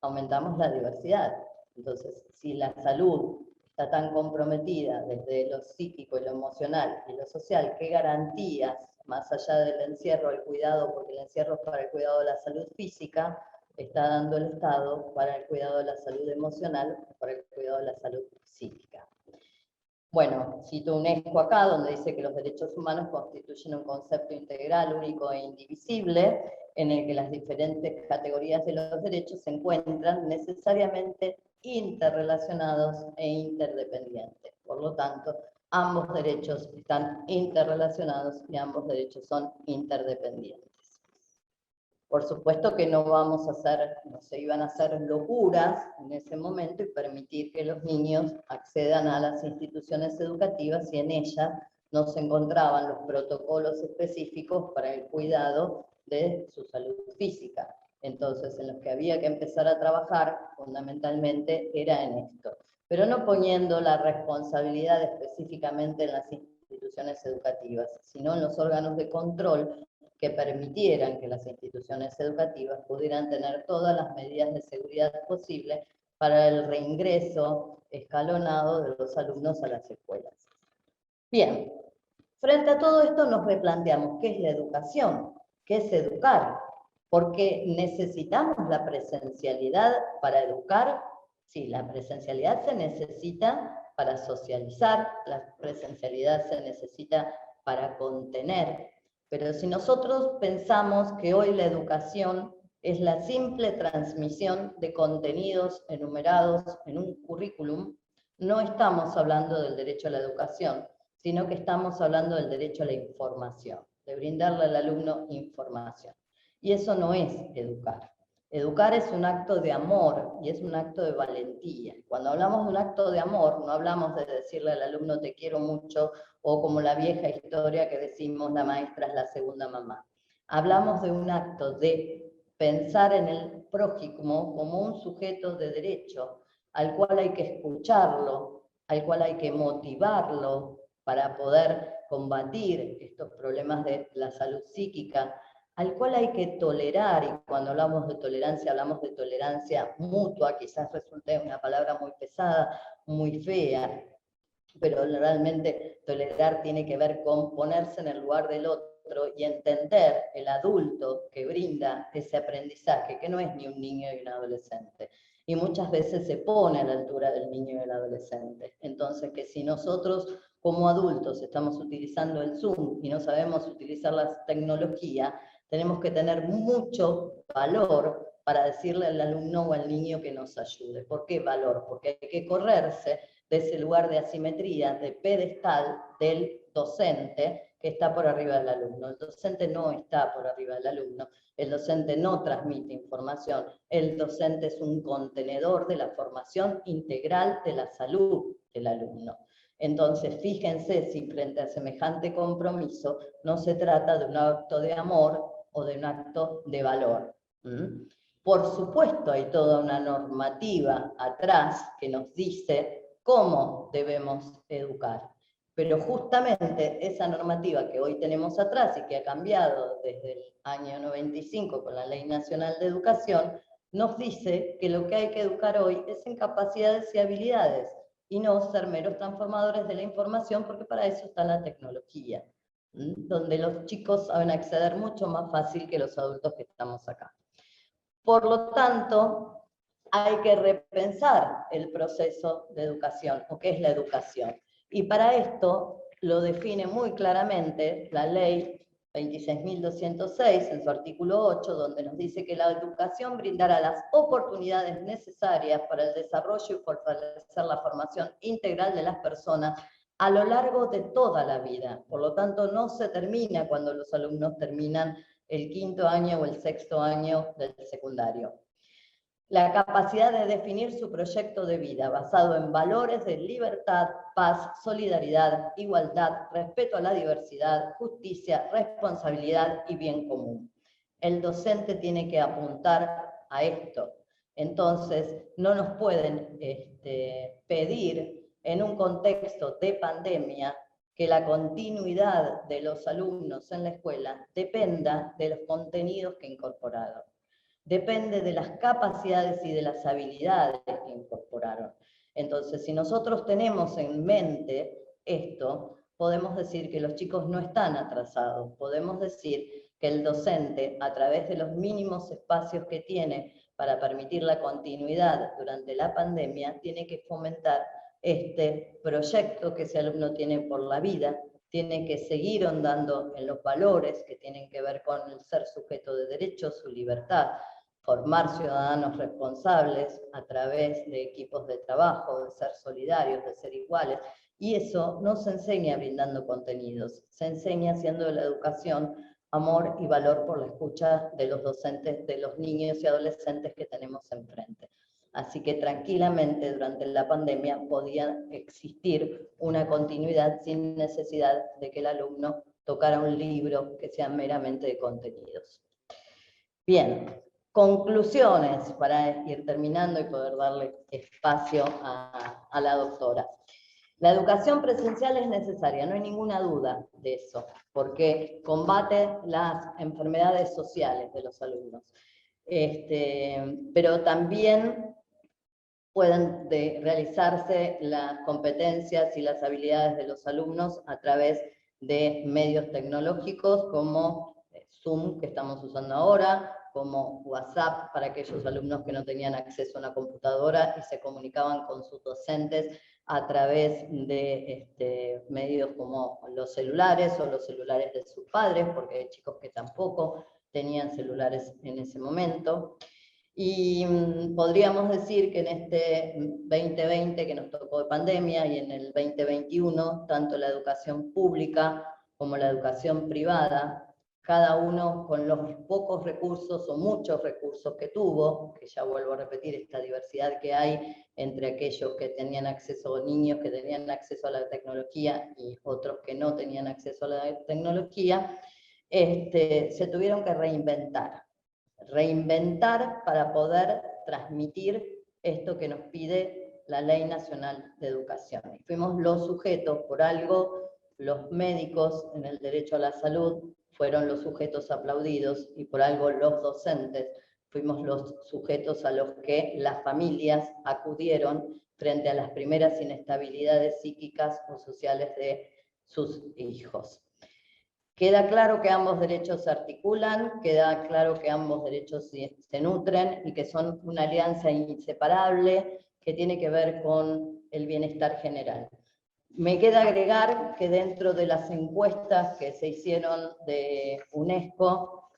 Aumentamos la diversidad. Entonces, si la salud está tan comprometida desde lo psíquico y lo emocional y lo social, ¿qué garantías, más allá del encierro, el cuidado, porque el encierro es para el cuidado de la salud física, está dando el Estado para el cuidado de la salud emocional, para el cuidado de la salud psíquica? Bueno, cito UNESCO acá, donde dice que los derechos humanos constituyen un concepto integral, único e indivisible, en el que las diferentes categorías de los derechos se encuentran necesariamente interrelacionados e interdependientes. Por lo tanto, ambos derechos están interrelacionados y ambos derechos son interdependientes. Por supuesto que no se iban a hacer locuras en ese momento y permitir que los niños accedan a las instituciones educativas si en ellas no se encontraban los protocolos específicos para el cuidado de su salud física. Entonces, en los que había que empezar a trabajar, fundamentalmente, era en esto. Pero no poniendo la responsabilidad específicamente en las instituciones educativas, sino en los órganos de control que permitieran que las instituciones educativas pudieran tener todas las medidas de seguridad posibles para el reingreso escalonado de los alumnos a las escuelas. Bien, frente a todo esto nos replanteamos qué es la educación, qué es educar, porque necesitamos la presencialidad para educar. Sí, la presencialidad se necesita para socializar, la presencialidad se necesita para contener. Pero si nosotros pensamos que hoy la educación es la simple transmisión de contenidos enumerados en un currículum, no estamos hablando del derecho a la educación, sino que estamos hablando del derecho a la información, de brindarle al alumno información. Y eso no es educar. Educar es un acto de amor y es un acto de valentía. Cuando hablamos de un acto de amor, no hablamos de decirle al alumno te quiero mucho, o como la vieja historia que decimos la maestra es la segunda mamá. Hablamos de un acto de pensar en el prójimo como un sujeto de derecho, al cual hay que escucharlo, al cual hay que motivarlo para poder combatir estos problemas de la salud psíquica, al cual hay que tolerar, y cuando hablamos de tolerancia mutua, quizás resulte una palabra muy pesada, muy fea, pero realmente tolerar tiene que ver con ponerse en el lugar del otro y entender el adulto que brinda ese aprendizaje, que no es ni un niño ni un adolescente, y muchas veces se pone a la altura del niño y del adolescente. Entonces, que si nosotros como adultos estamos utilizando el Zoom y no sabemos utilizar la tecnología, tenemos que tener mucho valor para decirle al alumno o al niño que nos ayude. ¿Por qué valor? Porque hay que correrse de ese lugar de asimetría, de pedestal del docente que está por arriba del alumno. El docente no está por arriba del alumno, el docente no transmite información, el docente es un contenedor de la formación integral de la salud del alumno. Entonces, fíjense si frente a semejante compromiso no se trata de un acto de amor o de un acto de valor. Por supuesto, hay toda una normativa atrás que nos dice cómo debemos educar. Pero justamente esa normativa que hoy tenemos atrás y que ha cambiado desde el año 95 con la Ley Nacional de Educación, nos dice que lo que hay que educar hoy es en capacidades y habilidades, y no ser meros transformadores de la información, porque para eso está la tecnología, donde los chicos saben acceder mucho más fácil que los adultos que estamos acá. Por lo tanto, hay que repensar el proceso de educación, o qué es la educación. Y para esto lo define muy claramente la ley 26.206 en su artículo 8, donde nos dice que la educación brindará las oportunidades necesarias para el desarrollo y fortalecer la formación integral de las personas a lo largo de toda la vida. Por lo tanto, no se termina cuando los alumnos terminan el 5º año o el 6º año del secundario. La capacidad de definir su proyecto de vida basado en valores de libertad, paz, solidaridad, igualdad, respeto a la diversidad, justicia, responsabilidad y bien común. El docente tiene que apuntar a esto. Entonces, no nos pueden pedir en un contexto de pandemia que la continuidad de los alumnos en la escuela dependa de los contenidos que incorporaron. Depende de las capacidades y de las habilidades que incorporaron. Entonces, si nosotros tenemos en mente esto, podemos decir que los chicos no están atrasados, podemos decir que el docente, a través de los mínimos espacios que tiene para permitir la continuidad durante la pandemia, tiene que fomentar este proyecto que ese alumno tiene por la vida, tiene que seguir ahondando en los valores que tienen que ver con el ser sujeto de derechos, su libertad, formar ciudadanos responsables a través de equipos de trabajo, de ser solidarios, de ser iguales, y eso no se enseña brindando contenidos, se enseña haciendo de la educación amor y valor por la escucha de los docentes, de los niños y adolescentes que tenemos enfrente. Así que tranquilamente durante la pandemia podía existir una continuidad sin necesidad de que el alumno tocara un libro que sea meramente de contenidos. Bien, conclusiones para ir terminando y poder darle espacio a la doctora. La educación presencial es necesaria, no hay ninguna duda de eso, porque combate las enfermedades sociales de los alumnos. Pero también pueden realizarse las competencias y las habilidades de los alumnos a través de medios tecnológicos como Zoom, que estamos usando ahora, como WhatsApp para aquellos alumnos que no tenían acceso a una computadora y se comunicaban con sus docentes a través de medios como los celulares o los celulares de sus padres, porque hay chicos que tampoco tenían celulares en ese momento. Y podríamos decir que en este 2020 que nos tocó de pandemia y en el 2021, tanto la educación pública como la educación privada, cada uno con los pocos recursos o muchos recursos que tuvo, que ya vuelvo a repetir esta diversidad que hay entre aquellos que tenían acceso, niños que tenían acceso a la tecnología y otros que no tenían acceso a la tecnología, se tuvieron que reinventar para poder transmitir esto que nos pide la Ley Nacional de Educación. Y fuimos los sujetos, por algo, los médicos en el derecho a la salud fueron los sujetos aplaudidos y por algo los docentes fuimos los sujetos a los que las familias acudieron frente a las primeras inestabilidades psíquicas o sociales de sus hijos. Queda claro que ambos derechos se articulan, queda claro que ambos derechos se nutren y que son una alianza inseparable que tiene que ver con el bienestar general. Me queda agregar que dentro de las encuestas que se hicieron de UNESCO,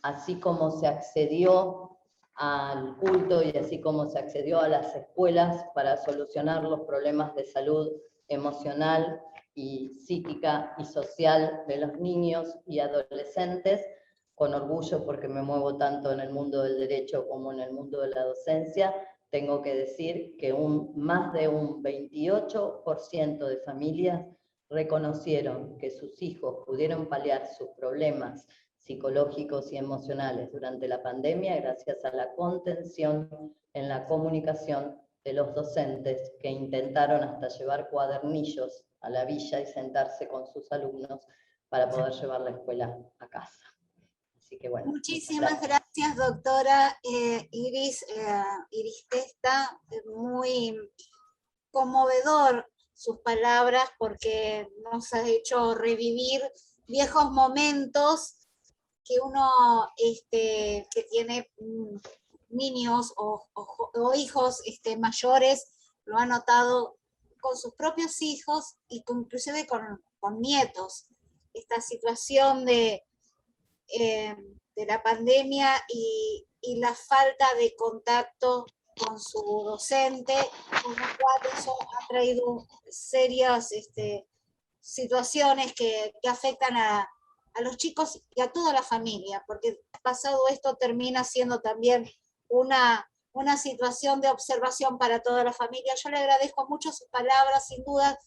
así como se accedió al culto y así como se accedió a las escuelas para solucionar los problemas de salud emocional y psíquica y social de los niños y adolescentes, con orgullo porque me muevo tanto en el mundo del derecho como en el mundo de la docencia, tengo que decir que más de un 28% de familias reconocieron que sus hijos pudieron paliar sus problemas psicológicos y emocionales durante la pandemia gracias a la contención en la comunicación de los docentes que intentaron hasta llevar cuadernillos a la villa y sentarse con sus alumnos para poder llevar la escuela a casa. Así que bueno. Muchísimas gracias, doctora Iris Testa. Muy conmovedor sus palabras porque nos ha hecho revivir viejos momentos que uno que tiene niños o hijos mayores lo ha notado con sus propios hijos y inclusive con nietos. Esta situación de la pandemia y la falta de contacto con su docente, con lo cual eso ha traído serias situaciones que afectan a los chicos y a toda la familia, porque pasado esto termina siendo también una situación de observación para toda la familia. Yo le agradezco mucho sus palabras, sin duda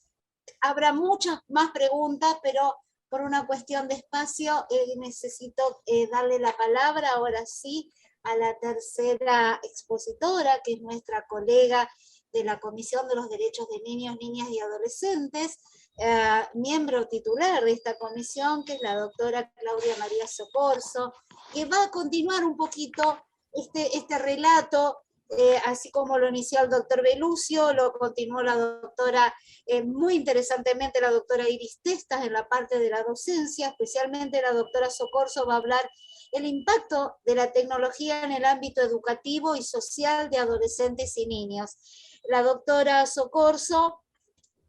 habrá muchas más preguntas, pero por una cuestión de espacio necesito darle la palabra ahora sí a la tercera expositora, que es nuestra colega de la Comisión de los Derechos de Niños, Niñas y Adolescentes, miembro titular de esta comisión, que es la doctora Claudia María Socorso, que va a continuar un poquito este relato, así como lo inició el doctor Belucio, lo continuó la doctora, muy interesantemente la doctora Iris Testas en la parte de la docencia, especialmente la doctora Socorso va a hablar el impacto de la tecnología en el ámbito educativo y social de adolescentes y niños. La doctora Socorso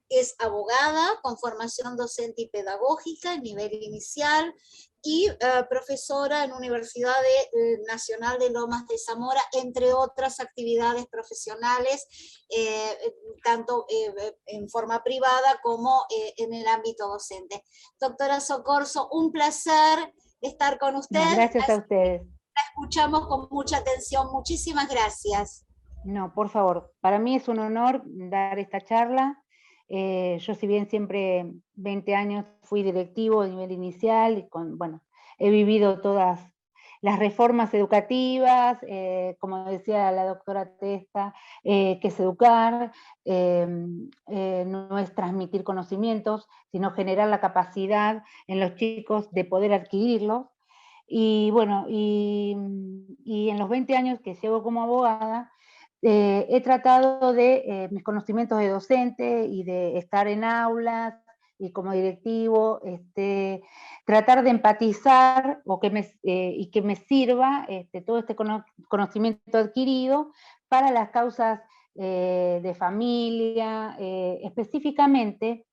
es abogada con formación docente y pedagógica en nivel inicial y profesora en la Universidad Nacional de Lomas de Zamora, entre otras actividades profesionales, tanto en forma privada como en el ámbito docente. Doctora Socorso, un placer estar con usted. No, gracias a ustedes. La escuchamos con mucha atención. Muchísimas gracias. No, por favor, para mí es un honor dar esta charla. Yo, si bien siempre 20 años fui directivo a nivel inicial, y bueno, he vivido todas las reformas educativas, como decía la doctora Testa, que es educar, no es transmitir conocimientos, sino generar la capacidad en los chicos de poder adquirirlos. Y bueno, y en los 20 años que llevo como abogada, he tratado de mis conocimientos de docente y de estar en aulas y como directivo, tratar de empatizar y que me sirva todo este conocimiento adquirido para las causas de familia, específicamente.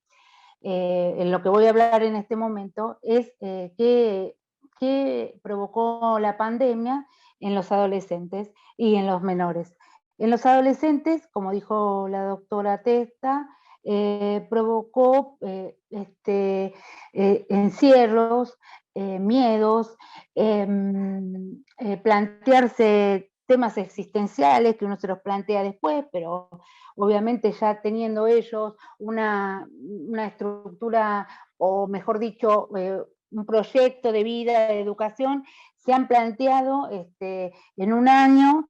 En lo que voy a hablar en este momento es qué provocó la pandemia en los adolescentes y en los menores. En los adolescentes, como dijo la doctora Testa, provocó encierros, miedos, plantearse temas existenciales que uno se los plantea después, pero obviamente ya teniendo ellos una estructura, o mejor dicho, un proyecto de vida, de educación, se han planteado en un año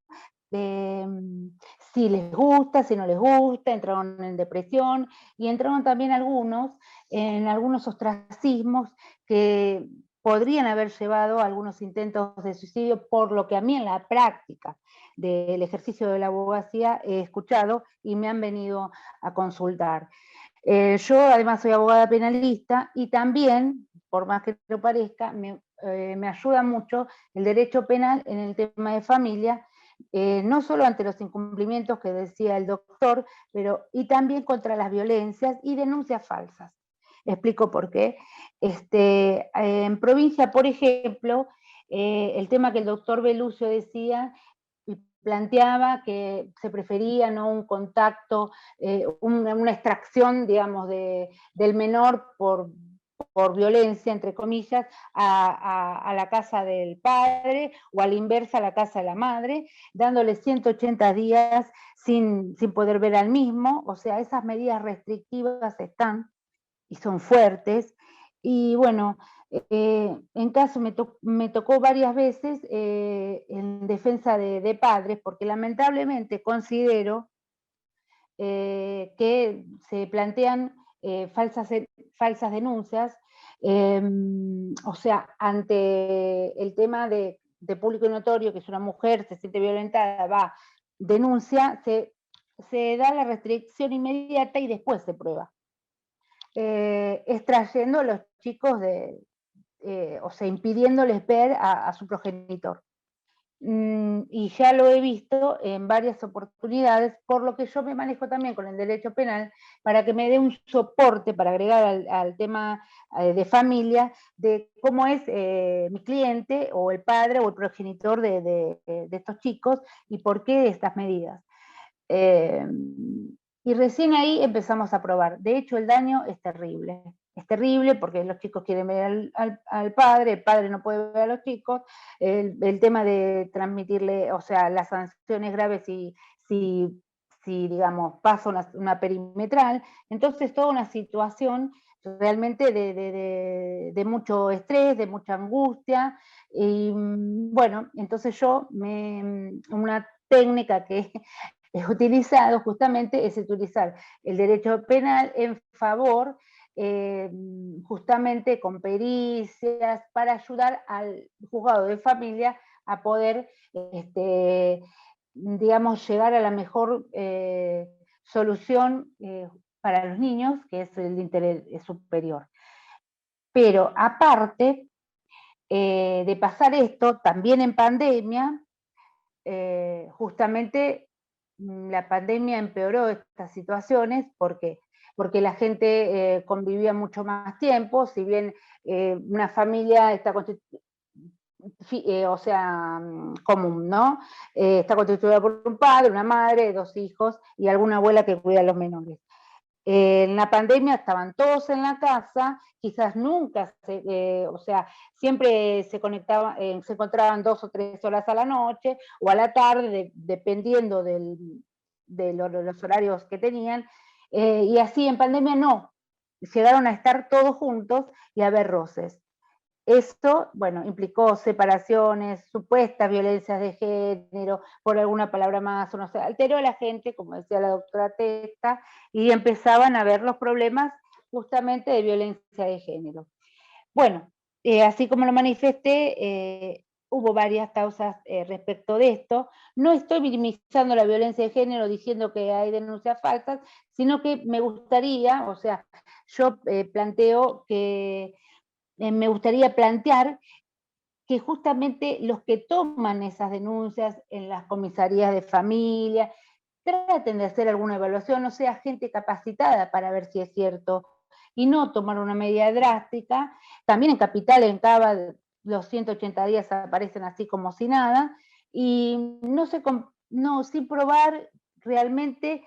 si les gusta, si no les gusta, entraron en depresión, y entraron también en algunos ostracismos que podrían haber llevado a algunos intentos de suicidio, por lo que a mí en la práctica del ejercicio de la abogacía he escuchado y me han venido a consultar. Yo además soy abogada penalista y también, por más que lo parezca, me ayuda mucho el derecho penal en el tema de familia, no solo ante los incumplimientos que decía el doctor, y también contra las violencias y denuncias falsas. Explico por qué. En provincia, por ejemplo, el tema que el doctor Belucio decía, planteaba que se prefería, ¿no?, un contacto, una extracción, digamos, del menor por violencia, entre comillas, a la casa del padre, o a la inversa a la casa de la madre, dándole 180 días sin poder ver al mismo. O sea, esas medidas restrictivas están y son fuertes. Y bueno, en caso me tocó varias veces en defensa de padres, porque lamentablemente considero que se plantean falsas denuncias, o sea, ante el tema de público y notorio, que es una mujer, se siente violentada, va, denuncia, se da la restricción inmediata y después se prueba. Extrayendo a los chicos o sea, impidiéndoles ver a su progenitor. Y ya lo he visto en varias oportunidades, por lo que yo me manejo también con el derecho penal, para que me dé un soporte para agregar al tema de familia, de cómo es mi cliente, o el padre, o el progenitor de estos chicos, y por qué estas medidas. Y recién ahí empezamos a probar. De hecho, el daño es terrible. Es terrible porque los chicos quieren ver al padre, el padre no puede ver a los chicos, el tema de transmitirle, o sea, las sanciones graves si digamos, pasa una perimetral. Entonces, toda una situación realmente de mucho estrés, de mucha angustia. Y bueno, entonces una técnica que he utilizado justamente es utilizar el derecho penal en favor, justamente con pericias, para ayudar al juzgado de familia a poder, digamos, llegar a la mejor solución para los niños, que es el interés superior. Pero aparte, de pasar esto, también en pandemia, justamente la pandemia empeoró estas situaciones porque la gente convivía mucho más tiempo, si bien una familia está constituida, o sea, común, ¿no? Está constituida por un padre, una madre, 2 hijos y alguna abuela que cuida a los menores. En la pandemia estaban todos en la casa, quizás nunca, o sea, siempre se conectaban, se encontraban 2 o 3 horas a la noche o a la tarde, dependiendo de los horarios que tenían, y así en pandemia no, llegaron a estar todos juntos y a haber roces. Esto, bueno, implicó separaciones, supuestas violencias de género, por alguna palabra más, o no sé, alteró a la gente, como decía la doctora Testa, y empezaban a ver los problemas justamente de violencia de género. Bueno, así como lo manifesté, hubo varias causas respecto de esto. No estoy minimizando la violencia de género diciendo que hay denuncias falsas, sino que me gustaría, o sea, yo planteo que me gustaría plantear que justamente los que toman esas denuncias en las comisarías de familia, traten de hacer alguna evaluación, o sea, gente capacitada para ver si es cierto, y no tomar una medida drástica. También en Capital, en Cava, los 180 días aparecen así como si nada, y sin probar realmente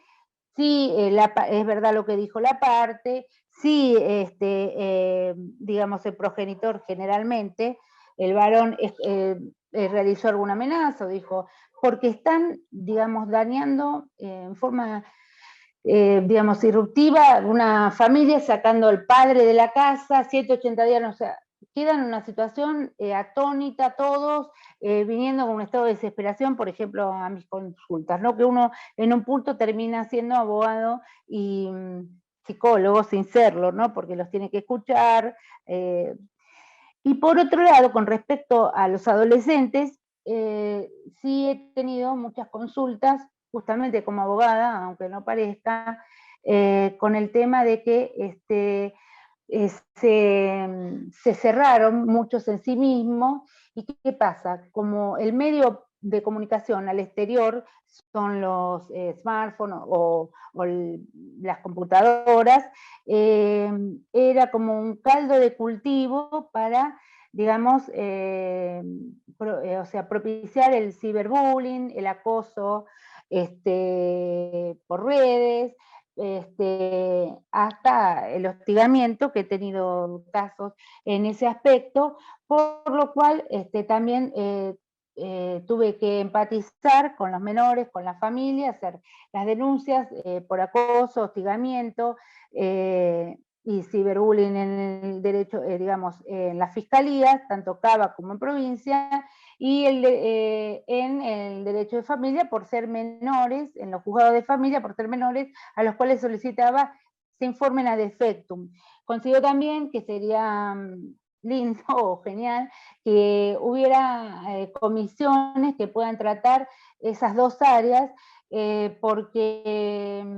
si es verdad lo que dijo la parte, si digamos el progenitor generalmente, el varón realizó alguna amenaza o dijo, porque están, digamos, dañando en forma, digamos, irruptiva una familia, sacando al padre de la casa, 180 días, o sea, quedan en una situación atónita todos, viniendo con un estado de desesperación, por ejemplo, a mis consultas, ¿no? Que uno en un punto termina siendo abogado y psicólogo sin serlo, ¿no? Porque los tiene que escuchar. Y por otro lado, con respecto a los adolescentes, sí he tenido muchas consultas, justamente como abogada, aunque no parezca, con el tema de que se cerraron muchos en sí mismos. ¿Y qué pasa? Como el medio de comunicación al exterior son los smartphones o las computadoras, era como un caldo de cultivo para, digamos, o sea, propiciar el ciberbullying, el acoso por redes, hasta el hostigamiento, que he tenido casos en ese aspecto, por lo cual también tuve que empatizar con los menores, con la familia, hacer las denuncias por acoso, hostigamiento y ciberbullying en el derecho, digamos, en las fiscalías, tanto Cava como en provincia, y en el derecho de familia por ser menores, en los juzgados de familia por ser menores, a los cuales solicitaba se informen ad efectum. Considero también que sería lindo o genial que hubiera comisiones que puedan tratar esas dos áreas, porque,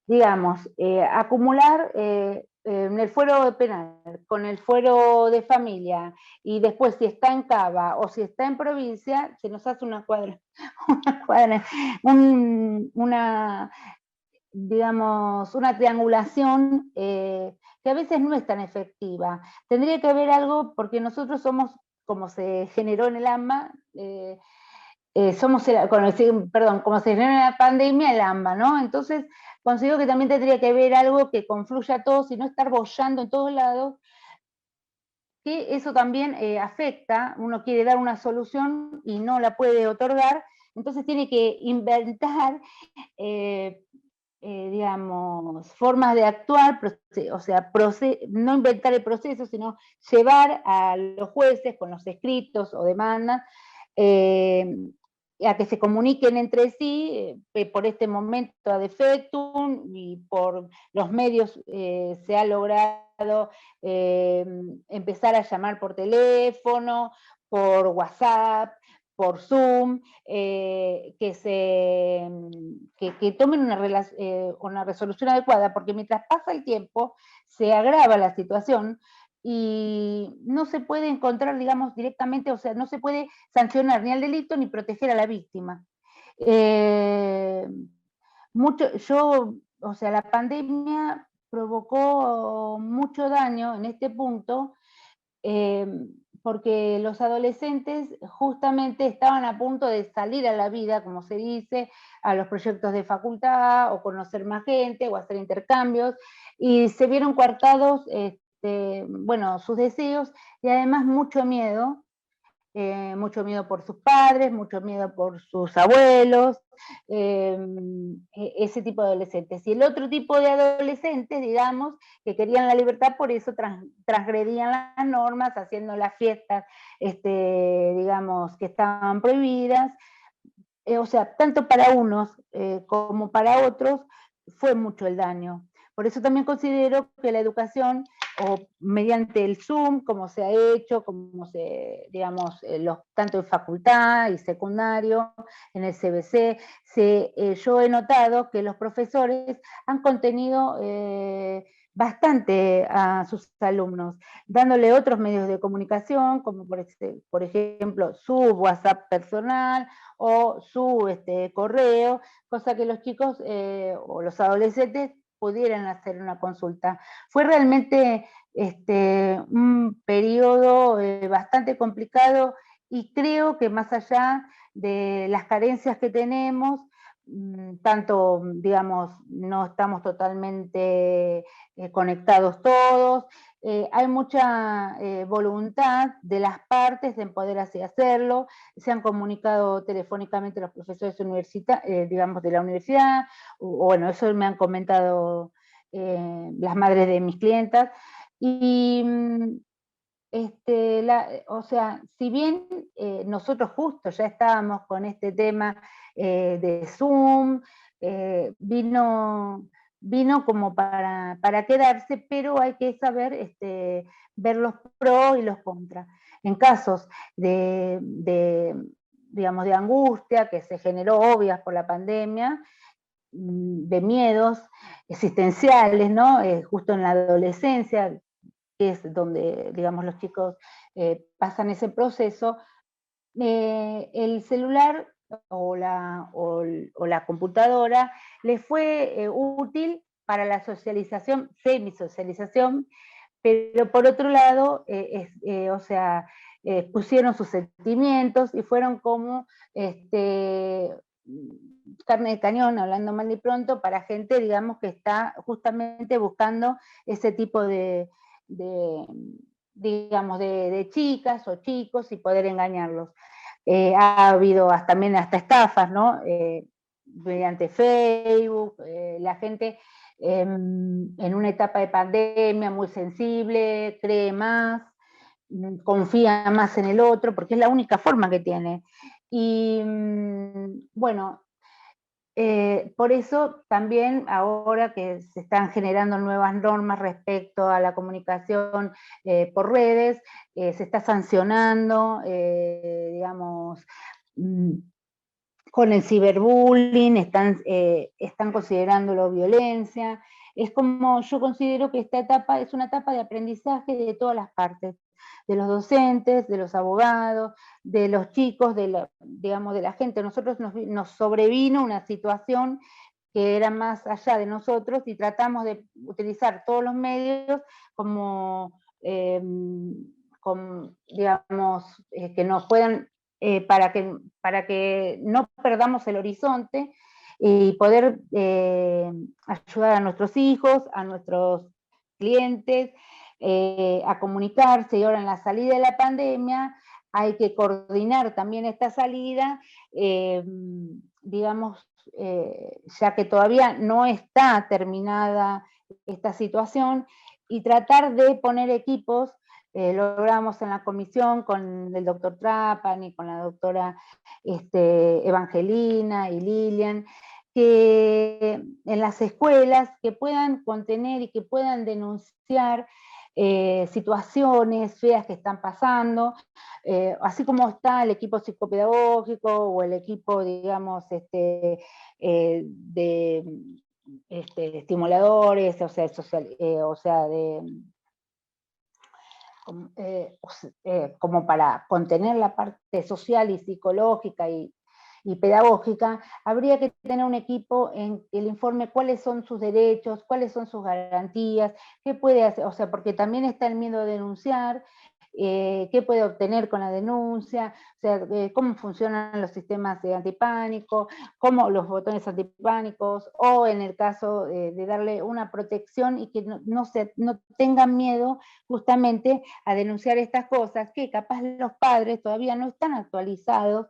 digamos, acumular en el fuero penal, con el fuero de familia, y después si está en Cava o si está en provincia, se nos hace una digamos, una triangulación que a veces no es tan efectiva. Tendría que haber algo, porque nosotros somos, como se generó en el AMBA, como se generó en la pandemia, el AMBA, ¿no? Entonces, considero que también tendría que haber algo que confluya a todos y no estar bollando en todos lados, que eso también afecta. Uno quiere dar una solución y no la puede otorgar, entonces tiene que inventar, digamos, formas de actuar, o sea, no inventar el proceso, sino llevar a los jueces con los escritos o demandas, a que se comuniquen entre sí, por este momento ad efectum, y por los medios se ha logrado empezar a llamar por teléfono, por WhatsApp, por Zoom, que tomen una resolución adecuada, porque mientras pasa el tiempo se agrava la situación, y no se puede encontrar, digamos, directamente, o sea, no se puede sancionar ni al delito ni proteger a la víctima. O sea, la pandemia provocó mucho daño en este punto, porque los adolescentes justamente estaban a punto de salir a la vida, como se dice, a los proyectos de facultad, o conocer más gente, o hacer intercambios, y se vieron coartados, bueno, sus deseos, y además mucho miedo por sus padres, mucho miedo por sus abuelos, ese tipo de adolescentes. Y el otro tipo de adolescentes, digamos, que querían la libertad, por eso transgredían las normas, haciendo las fiestas, digamos, que estaban prohibidas. O sea, tanto para unos como para otros fue mucho el daño. Por eso también considero que la educación, o mediante el Zoom, como se ha hecho, como digamos, tanto en facultad y secundario, en el CBC, yo he notado que los profesores han contenido bastante a sus alumnos, dándole otros medios de comunicación, como por ejemplo su WhatsApp personal, o su correo, cosa que los chicos o los adolescentes pudieran hacer una consulta. Fue realmente un periodo bastante complicado, y creo que más allá de las carencias que tenemos, tanto, digamos, no estamos totalmente conectados todos, hay mucha voluntad de las partes en poder así hacerlo. Se han comunicado telefónicamente los profesores digamos, de la universidad, o bueno, eso me han comentado las madres de mis clientas, y o sea, si bien nosotros justo ya estábamos con este tema de Zoom, vino como para quedarse, pero hay que saber ver los pros y los contras. En casos digamos, de angustia que se generó obvias por la pandemia, de miedos existenciales, ¿no? Justo en la adolescencia, que es donde, digamos, los chicos pasan ese proceso, el celular o la computadora les fue útil para la socialización, semisocialización, pero por otro lado, o sea, pusieron sus sentimientos y fueron como carne de cañón, hablando mal y pronto, para gente, digamos, que está justamente buscando ese tipo digamos, de chicas o chicos, y poder engañarlos. Ha habido también hasta estafas, ¿no? Mediante Facebook, la gente en una etapa de pandemia muy sensible, cree más, confía más en el otro, porque es la única forma que tiene. Y bueno, por eso también ahora que se están generando nuevas normas respecto a la comunicación por redes, se está sancionando, digamos, con el ciberbullying, están considerándolo violencia. Es como, yo considero que esta etapa es una etapa de aprendizaje de todas las partes, de los docentes, de los abogados, de los chicos, digamos, de la gente. Nosotros nos sobrevino una situación que era más allá de nosotros, y tratamos de utilizar todos los medios como, digamos, que nos puedan, para que no perdamos el horizonte, y poder ayudar a nuestros hijos, a nuestros clientes, a comunicarse. Y ahora en la salida de la pandemia hay que coordinar también esta salida, digamos, ya que todavía no está terminada esta situación, y tratar de poner equipos. Logramos en la comisión con el doctor Trapan y con la doctora Evangelina y Lilian, que en las escuelas que puedan contener y que puedan denunciar situaciones feas que están pasando, así como está el equipo psicopedagógico o el equipo, digamos, de estimuladores, o sea, como para contener la parte social y psicológica y pedagógica, habría que tener un equipo en que le informe cuáles son sus derechos, cuáles son sus garantías, qué puede hacer, o sea, porque también está el miedo a denunciar, qué puede obtener con la denuncia, o sea, cómo funcionan los sistemas de antipánico, cómo los botones antipánicos, o en el caso de darle una protección y que no tengan miedo justamente a denunciar estas cosas, que capaz los padres todavía no están actualizados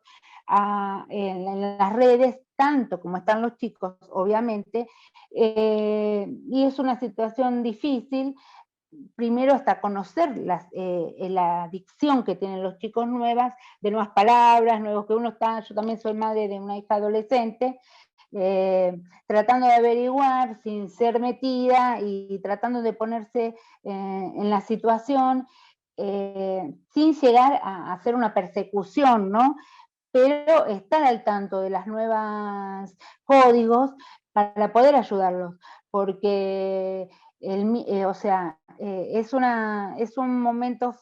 en las redes, tanto como están los chicos, obviamente, y es una situación difícil, primero hasta conocer la dicción que tienen los chicos de nuevas palabras, nuevos que uno está, yo también soy madre de una hija adolescente, tratando de averiguar sin ser metida y tratando de ponerse en la situación, sin llegar a hacer una persecución, ¿no? Pero estar al tanto de las nuevas códigos para poder ayudarlos, porque o sea, es un momento,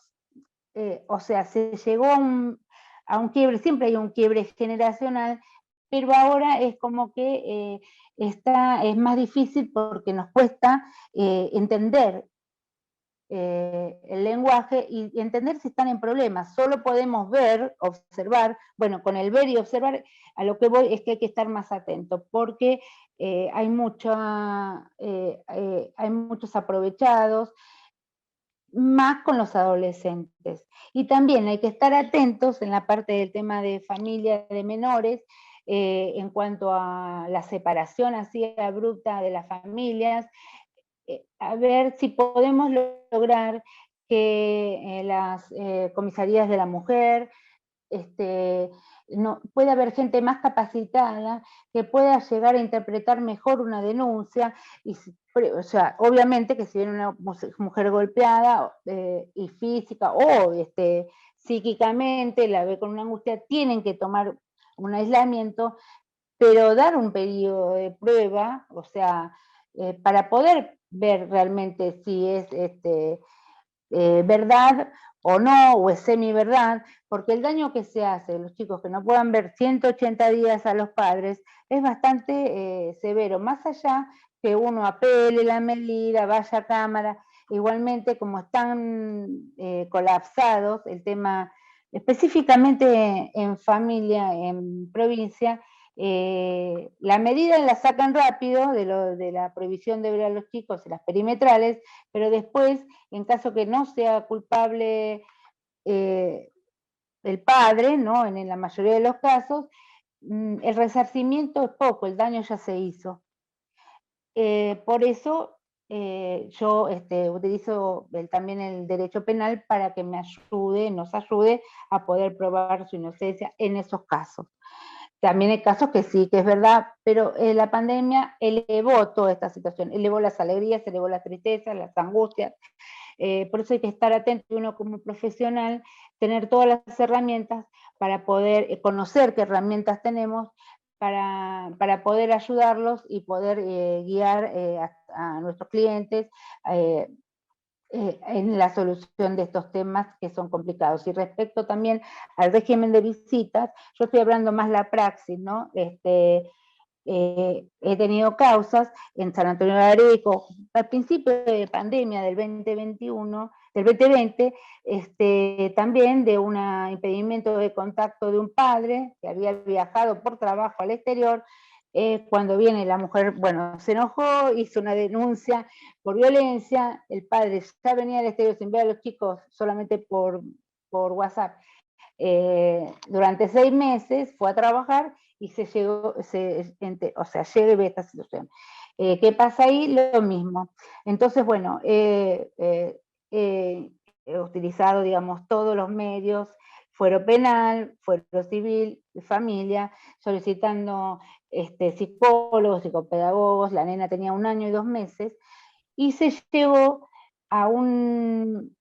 o sea, se llegó a un quiebre, siempre hay un quiebre generacional, pero ahora es como que es más difícil porque nos cuesta entender el lenguaje y entender si están en problemas. Solo podemos ver, observar, bueno, con el ver y observar, a lo que voy es que hay que estar más atento, porque hay muchos aprovechados, más con los adolescentes. Y también hay que estar atentos en la parte del tema de familia de menores, en cuanto a la separación así abrupta de las familias, a ver si podemos lograr que las comisarías de la mujer, pueda haber gente más capacitada que pueda llegar a interpretar mejor una denuncia, o sea, obviamente que si viene una mujer golpeada y física o psíquicamente, la ve con una angustia, tienen que tomar un aislamiento, pero dar un periodo de prueba, o sea, para poder ver realmente si es verdad o no, o es semi-verdad, porque el daño que se hace a los chicos que no puedan ver 180 días a los padres es bastante severo, más allá que uno apele la medida, vaya a cámara, igualmente como están colapsados, el tema específicamente en familia, en provincia, la medida la sacan rápido de la prohibición de ver a los chicos y las perimetrales, pero después, en caso que no sea culpable el padre, ¿no? En la mayoría de los casos, el resarcimiento es poco, el daño ya se hizo. Por eso yo utilizo también el derecho penal para que nos ayude a poder probar su inocencia en esos casos. También hay casos que sí, que es verdad, pero la pandemia elevó toda esta situación, elevó las alegrías, elevó las tristezas, las angustias, por eso hay que estar atento uno como profesional, tener todas las herramientas para poder conocer qué herramientas tenemos para poder ayudarlos y poder guiar a nuestros clientes en la solución de estos temas que son complicados. Y respecto también al régimen de visitas, yo estoy hablando más la praxis, ¿no? He tenido causas en San Antonio de Areco, al principio de pandemia del 2021, del 2020, también de un impedimento de contacto de un padre que había viajado por trabajo al exterior. Cuando viene la mujer, bueno, se enojó, hizo una denuncia por violencia, el padre ya venía al exterior sin ver a los chicos solamente por WhatsApp. Durante 6 meses fue a trabajar y llegó a ver esta situación. ¿Qué pasa ahí? Lo mismo. Entonces, bueno, he utilizado, digamos, todos los medios, fuero penal, fuero civil, familia, solicitando psicólogos, psicopedagogos, la nena tenía 1 año y 2 meses, y se llegó a un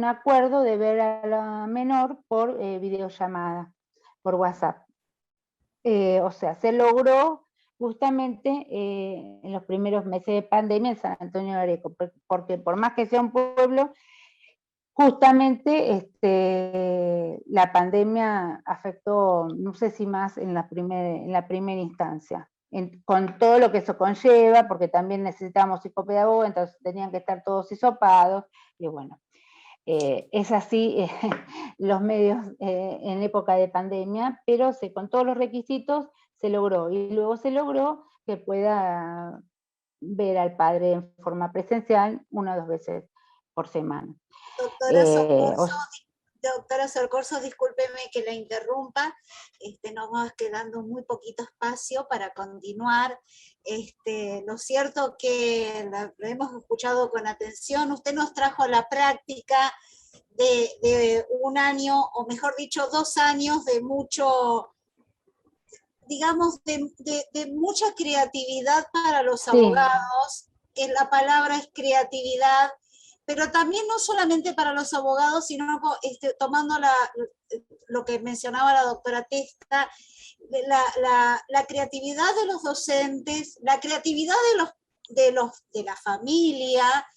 acuerdo de ver a la menor por videollamada, por WhatsApp. O sea, se logró justamente en los primeros meses de pandemia en San Antonio de Areco, porque por más que sea un pueblo, justamente la pandemia afectó, no sé si más en la primera instancia, con todo lo que eso conlleva, porque también necesitamos psicopedagogos, entonces tenían que estar todos hisopados, y bueno, es así los medios en época de pandemia, pero con todos los requisitos se logró, y luego se logró que pueda ver al padre en forma presencial 1 o 2 veces por semana. Doctora Socorso, discúlpeme que la interrumpa, nos va quedando muy poquito espacio para continuar. Lo cierto que lo hemos escuchado con atención, usted nos trajo la práctica de 1 año, o mejor dicho, 2 años de mucho, digamos, de mucha creatividad para los abogados, que la palabra es creatividad, pero también no solamente para los abogados, sino tomando lo que mencionaba la doctora Testa, la creatividad de los docentes, la creatividad de la familia,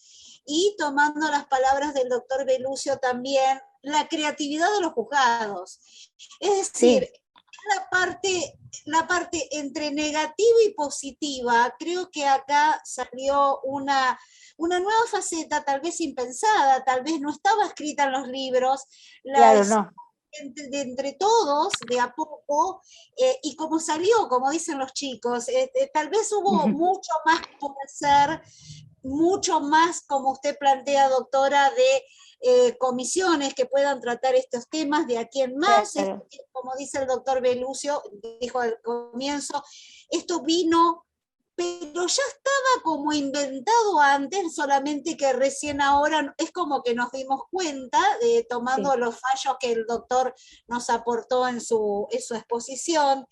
y tomando las palabras del doctor Belucio también, la creatividad de los juzgados. Es decir, la parte entre negativa y positiva. Creo que acá salió una nueva faceta, tal vez impensada, tal vez no estaba escrita en los libros, claro, no. entre todos, de a poco, y como salió, como dicen los chicos, tal vez hubo mucho más por hacer, mucho más, como usted plantea, doctora, de comisiones que puedan tratar estos temas de aquí en más. Claro. Como dice el doctor Belucio, dijo al comienzo, esto vino, pero ya estaba como inventado antes, solamente que recién ahora es como que nos dimos cuenta, tomando los fallos que el doctor nos aportó en su exposición,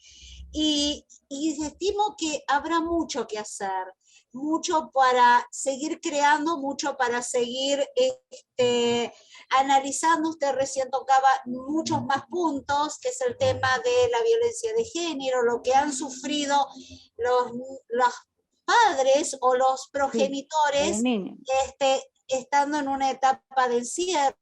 y estimo que habrá mucho que hacer, mucho para seguir creando, mucho para seguir analizando. Usted recién tocaba muchos más puntos, que es el tema de la violencia de género, lo que han sufrido los padres o los progenitores, estando en una etapa de encierro,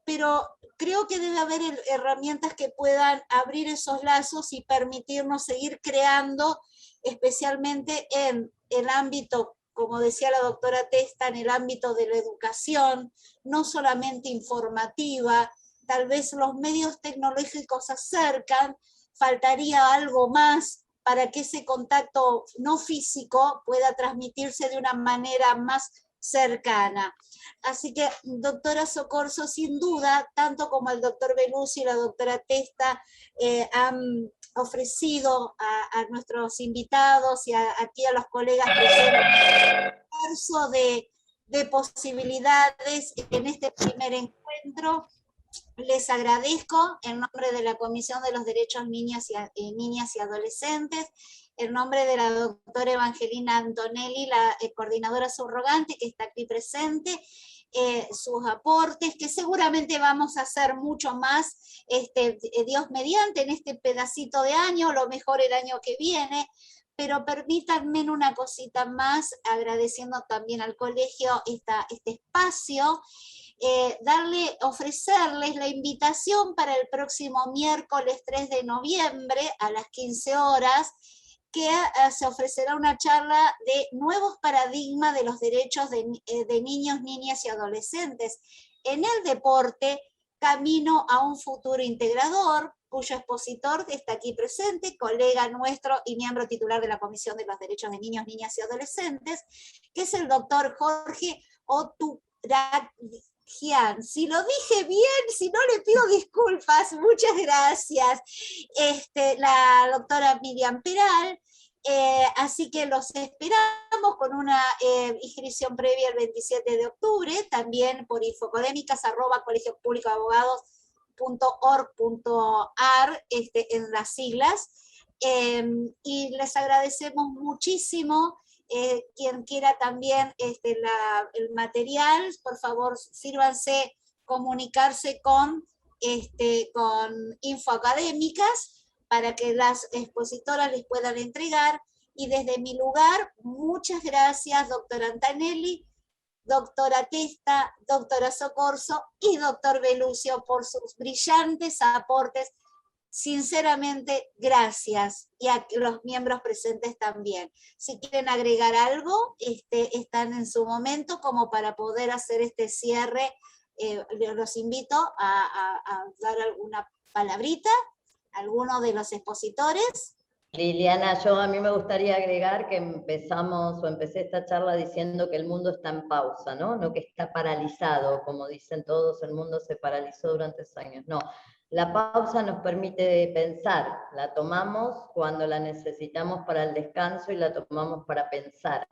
pero creo que debe haber herramientas que puedan abrir esos lazos y permitirnos seguir creando, especialmente en el ámbito, como decía la doctora Testa, en el ámbito de la educación, no solamente informativa. Tal vez los medios tecnológicos se acercan, faltaría algo más para que ese contacto no físico pueda transmitirse de una manera más cercana. Así que, doctora Socorso, sin duda, tanto como el doctor Belucio y la doctora Testa han ofrecido a nuestros invitados y aquí a los colegas presentes un esfuerzo de posibilidades en este primer encuentro. Les agradezco en nombre de la Comisión de los Derechos Niñas y Adolescentes, en nombre de la doctora Evangelina Antonelli, la coordinadora subrogante que está aquí presente, sus aportes, que seguramente vamos a hacer mucho más, Dios mediante, en este pedacito de año, lo mejor el año que viene. Pero permítanme una cosita más, agradeciendo también al colegio este espacio, ofrecerles la invitación para el próximo miércoles 3 de noviembre a las 15 horas, que se ofrecerá una charla de nuevos paradigmas de los derechos de niños, niñas y adolescentes en el deporte, camino a un futuro integrador, cuyo expositor está aquí presente, colega nuestro y miembro titular de la Comisión de los Derechos de Niños, Niñas y Adolescentes, que es el doctor Jorge Oturagian. Si lo dije bien, si no, le pido disculpas, muchas gracias. La doctora Miriam Peral. Así que los esperamos con una inscripción previa el 27 de octubre, también por infocodémicas@colegiopublicoabogados.org.ar, en las siglas, y les agradecemos muchísimo. Quien quiera también el material, por favor sírvanse comunicarse con Infoacadémicas para que las expositoras les puedan entregar. Y desde mi lugar, muchas gracias, doctora Antonelli, doctora Testa, doctora Soccorso y doctor Belucio por sus brillantes aportes. Sinceramente, gracias, y a los miembros presentes también. Si quieren agregar algo, están en su momento como para poder hacer este cierre. Los invito a dar alguna palabrita a alguno de los expositores. Liliana, a mí me gustaría agregar que empecé esta charla diciendo que el mundo está en pausa, ¿no? No que está paralizado, como dicen todos, el mundo se paralizó durante años. No, la pausa nos permite pensar, la tomamos cuando la necesitamos para el descanso y la tomamos para pensar.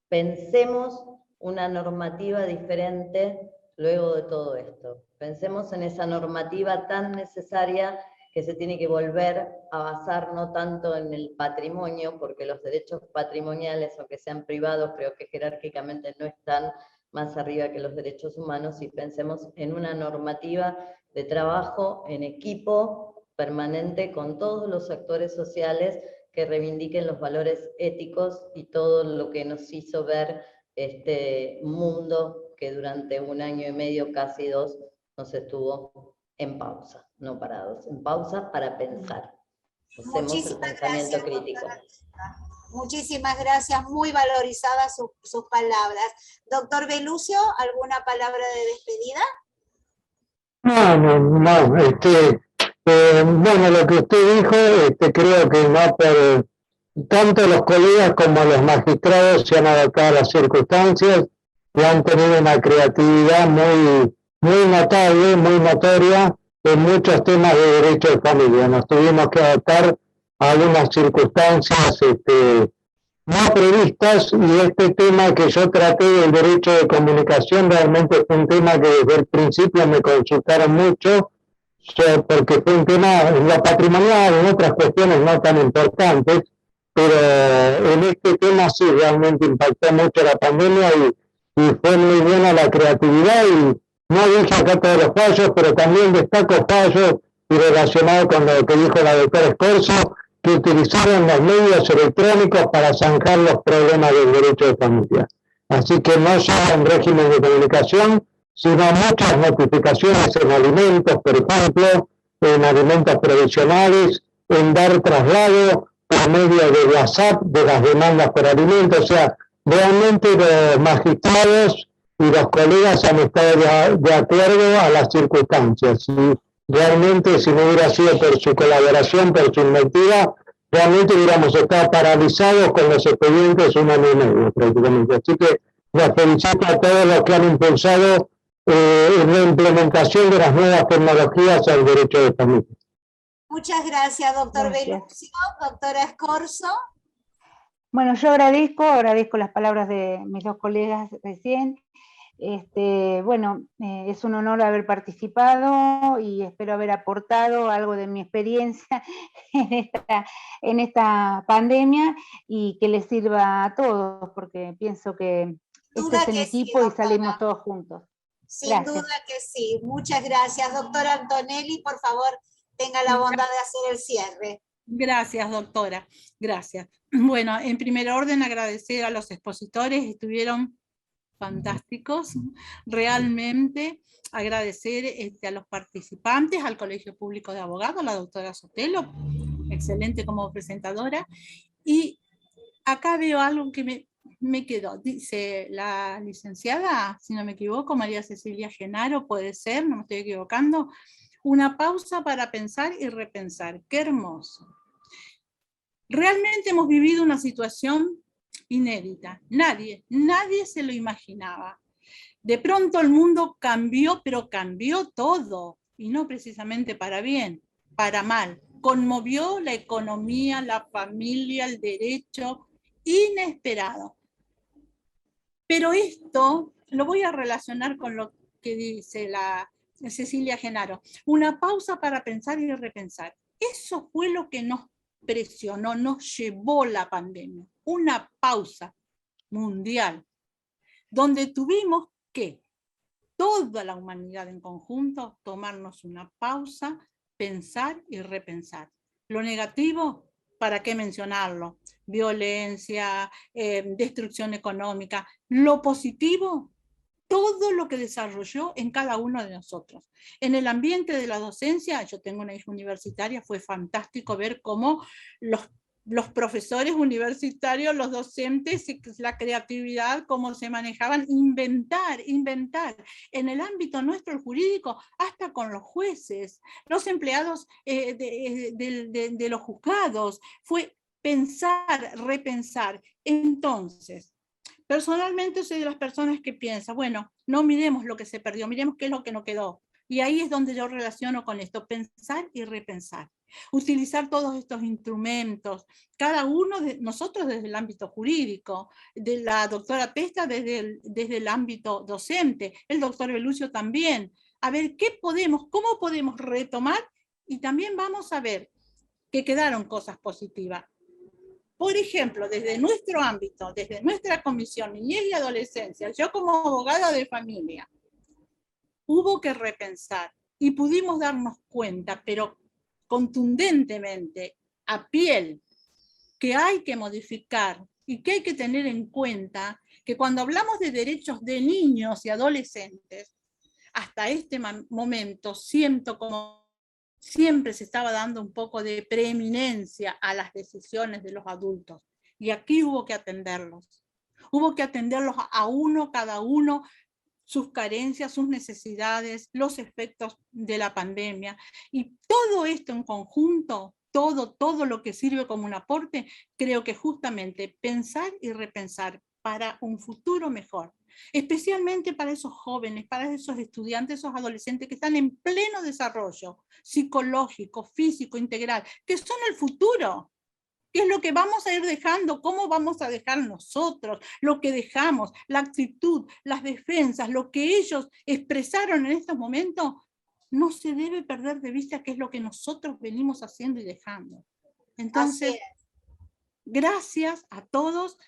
Pensemos una normativa diferente luego de todo esto. Pensemos en esa normativa tan necesaria que se tiene que volver a basar no tanto en el patrimonio, porque los derechos patrimoniales, aunque sean privados, creo que jerárquicamente no están más arriba que los derechos humanos, y pensemos en una normativa de trabajo en equipo permanente con todos los actores sociales que reivindiquen los valores éticos y todo lo que nos hizo ver este mundo que durante 1 año y medio, casi 2, nos estuvo en pausa, no parados, en pausa para pensar. Hacemos el pensamiento crítico. Doctora. Muchísimas gracias, muy valorizadas sus palabras. Doctor Belucio, ¿alguna palabra de despedida? No. Bueno, lo que usted dijo, creo que no, pero tanto los colegas como los magistrados se han adaptado a las circunstancias y han tenido una creatividad muy notable, muy notoria en muchos temas de derecho de familia. Nos tuvimos que adaptar a algunas circunstancias no previstas, y este tema que yo traté del derecho de comunicación realmente fue un tema que desde el principio me consultaron mucho, porque fue un tema en lo patrimonial, en otras cuestiones no tan importantes, pero en este tema sí realmente impactó mucho la pandemia y fue muy buena la creatividad, y no dije acá todos los fallos, pero también destaco fallos y relacionado con lo que dijo la doctora Scorzo, que utilizaron los medios electrónicos para zanjar los problemas del derecho de familia. Así que no solo en régimen de comunicación, sino muchas notificaciones en alimentos, por ejemplo, en alimentos provisionales, en dar traslado por medio de WhatsApp de las demandas por alimentos. O sea, realmente los magistrados y los colegas han estado de acuerdo a las circunstancias. Y realmente, si no hubiera sido por su colaboración, por su inventiva, realmente hubiéramos estado paralizados con los expedientes 1 año y medio prácticamente. Así que los felicito a todos los que han impulsado en la implementación de las nuevas tecnologías al derecho de familia. Muchas gracias, doctor Belucio. Doctora Scorzo. Bueno, yo agradezco las palabras de mis 2 colegas recién. Bueno, es un honor haber participado y espero haber aportado algo de mi experiencia en esta pandemia, y que les sirva a todos, porque pienso que esto es en equipo y salimos todos juntos. Sin duda que sí. Muchas gracias. Doctora Antonelli, por favor, tenga la bondad de hacer el cierre. Gracias, doctora. Gracias. Bueno, en primer orden, agradecer a los expositores, estuvieron fantásticos. Realmente agradecer a los participantes, al Colegio Público de Abogados, la doctora Sotelo, excelente como presentadora. Y acá veo algo que me quedó. Dice la licenciada, si no me equivoco, María Cecilia Genaro, puede ser, no me estoy equivocando, una pausa para pensar y repensar. ¡Qué hermoso! Realmente hemos vivido una situación inédita. Nadie se lo imaginaba. De pronto el mundo cambió, pero cambió todo, y no precisamente para bien, para mal. Conmovió la economía, la familia, el derecho, inesperado. Pero esto lo voy a relacionar con lo que dice la Cecilia Genaro. Una pausa para pensar y repensar. Eso fue lo que nos presionó, nos llevó la pandemia. Una pausa mundial, donde tuvimos que, toda la humanidad en conjunto, tomarnos una pausa, pensar y repensar. Lo negativo, ¿para qué mencionarlo? Violencia, destrucción económica. Lo positivo, todo lo que desarrolló en cada uno de nosotros. En el ambiente de la docencia, yo tengo una hija universitaria, fue fantástico ver cómo los profesores universitarios, los docentes, la creatividad, cómo se manejaban, inventar. En el ámbito nuestro, el jurídico, hasta con los jueces, los empleados de los juzgados, fue pensar, repensar. Entonces, personalmente soy de las personas que piensa, bueno, no miremos lo que se perdió, miremos qué es lo que no quedó. Y ahí es donde yo relaciono con esto, pensar y repensar. Utilizar todos estos instrumentos, cada uno de nosotros desde el ámbito jurídico, de la doctora Pesta desde el ámbito docente, el doctor Belucio también, a ver cómo podemos retomar, y también vamos a ver que quedaron cosas positivas. Por ejemplo, desde nuestro ámbito, desde nuestra comisión Niñez y Adolescencia, yo como abogada de familia, hubo que repensar y pudimos darnos cuenta, pero contundentemente, a piel, que hay que modificar y que hay que tener en cuenta que cuando hablamos de derechos de niños y adolescentes, hasta este momento siento como siempre se estaba dando un poco de preeminencia a las decisiones de los adultos. Y aquí hubo que atenderlos. Hubo que atenderlos a uno, cada uno, sus carencias, sus necesidades, los efectos de la pandemia. Y todo esto en conjunto, todo lo que sirve como un aporte, creo que justamente pensar y repensar para un futuro mejor. Especialmente para esos jóvenes, para esos estudiantes, esos adolescentes que están en pleno desarrollo psicológico, físico, integral, que son el futuro. ¿Qué es lo que vamos a ir dejando? ¿Cómo vamos a dejar nosotros? Lo que dejamos, la actitud, las defensas, lo que ellos expresaron en estos momentos, no se debe perder de vista qué es lo que nosotros venimos haciendo y dejando. Entonces, gracias a todos.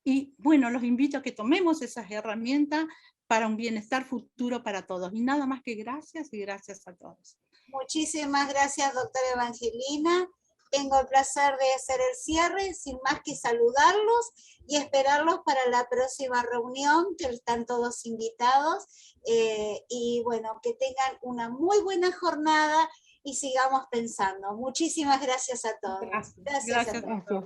Y bueno, los invito a que tomemos esas herramientas para un bienestar futuro para todos. Y nada más que gracias y gracias a todos. Muchísimas gracias, doctora Evangelina. Tengo el placer de hacer el cierre, sin más que saludarlos y esperarlos para la próxima reunión, que están todos invitados. Y bueno, que tengan una muy buena jornada y sigamos pensando. Muchísimas gracias a todos. Gracias a todos.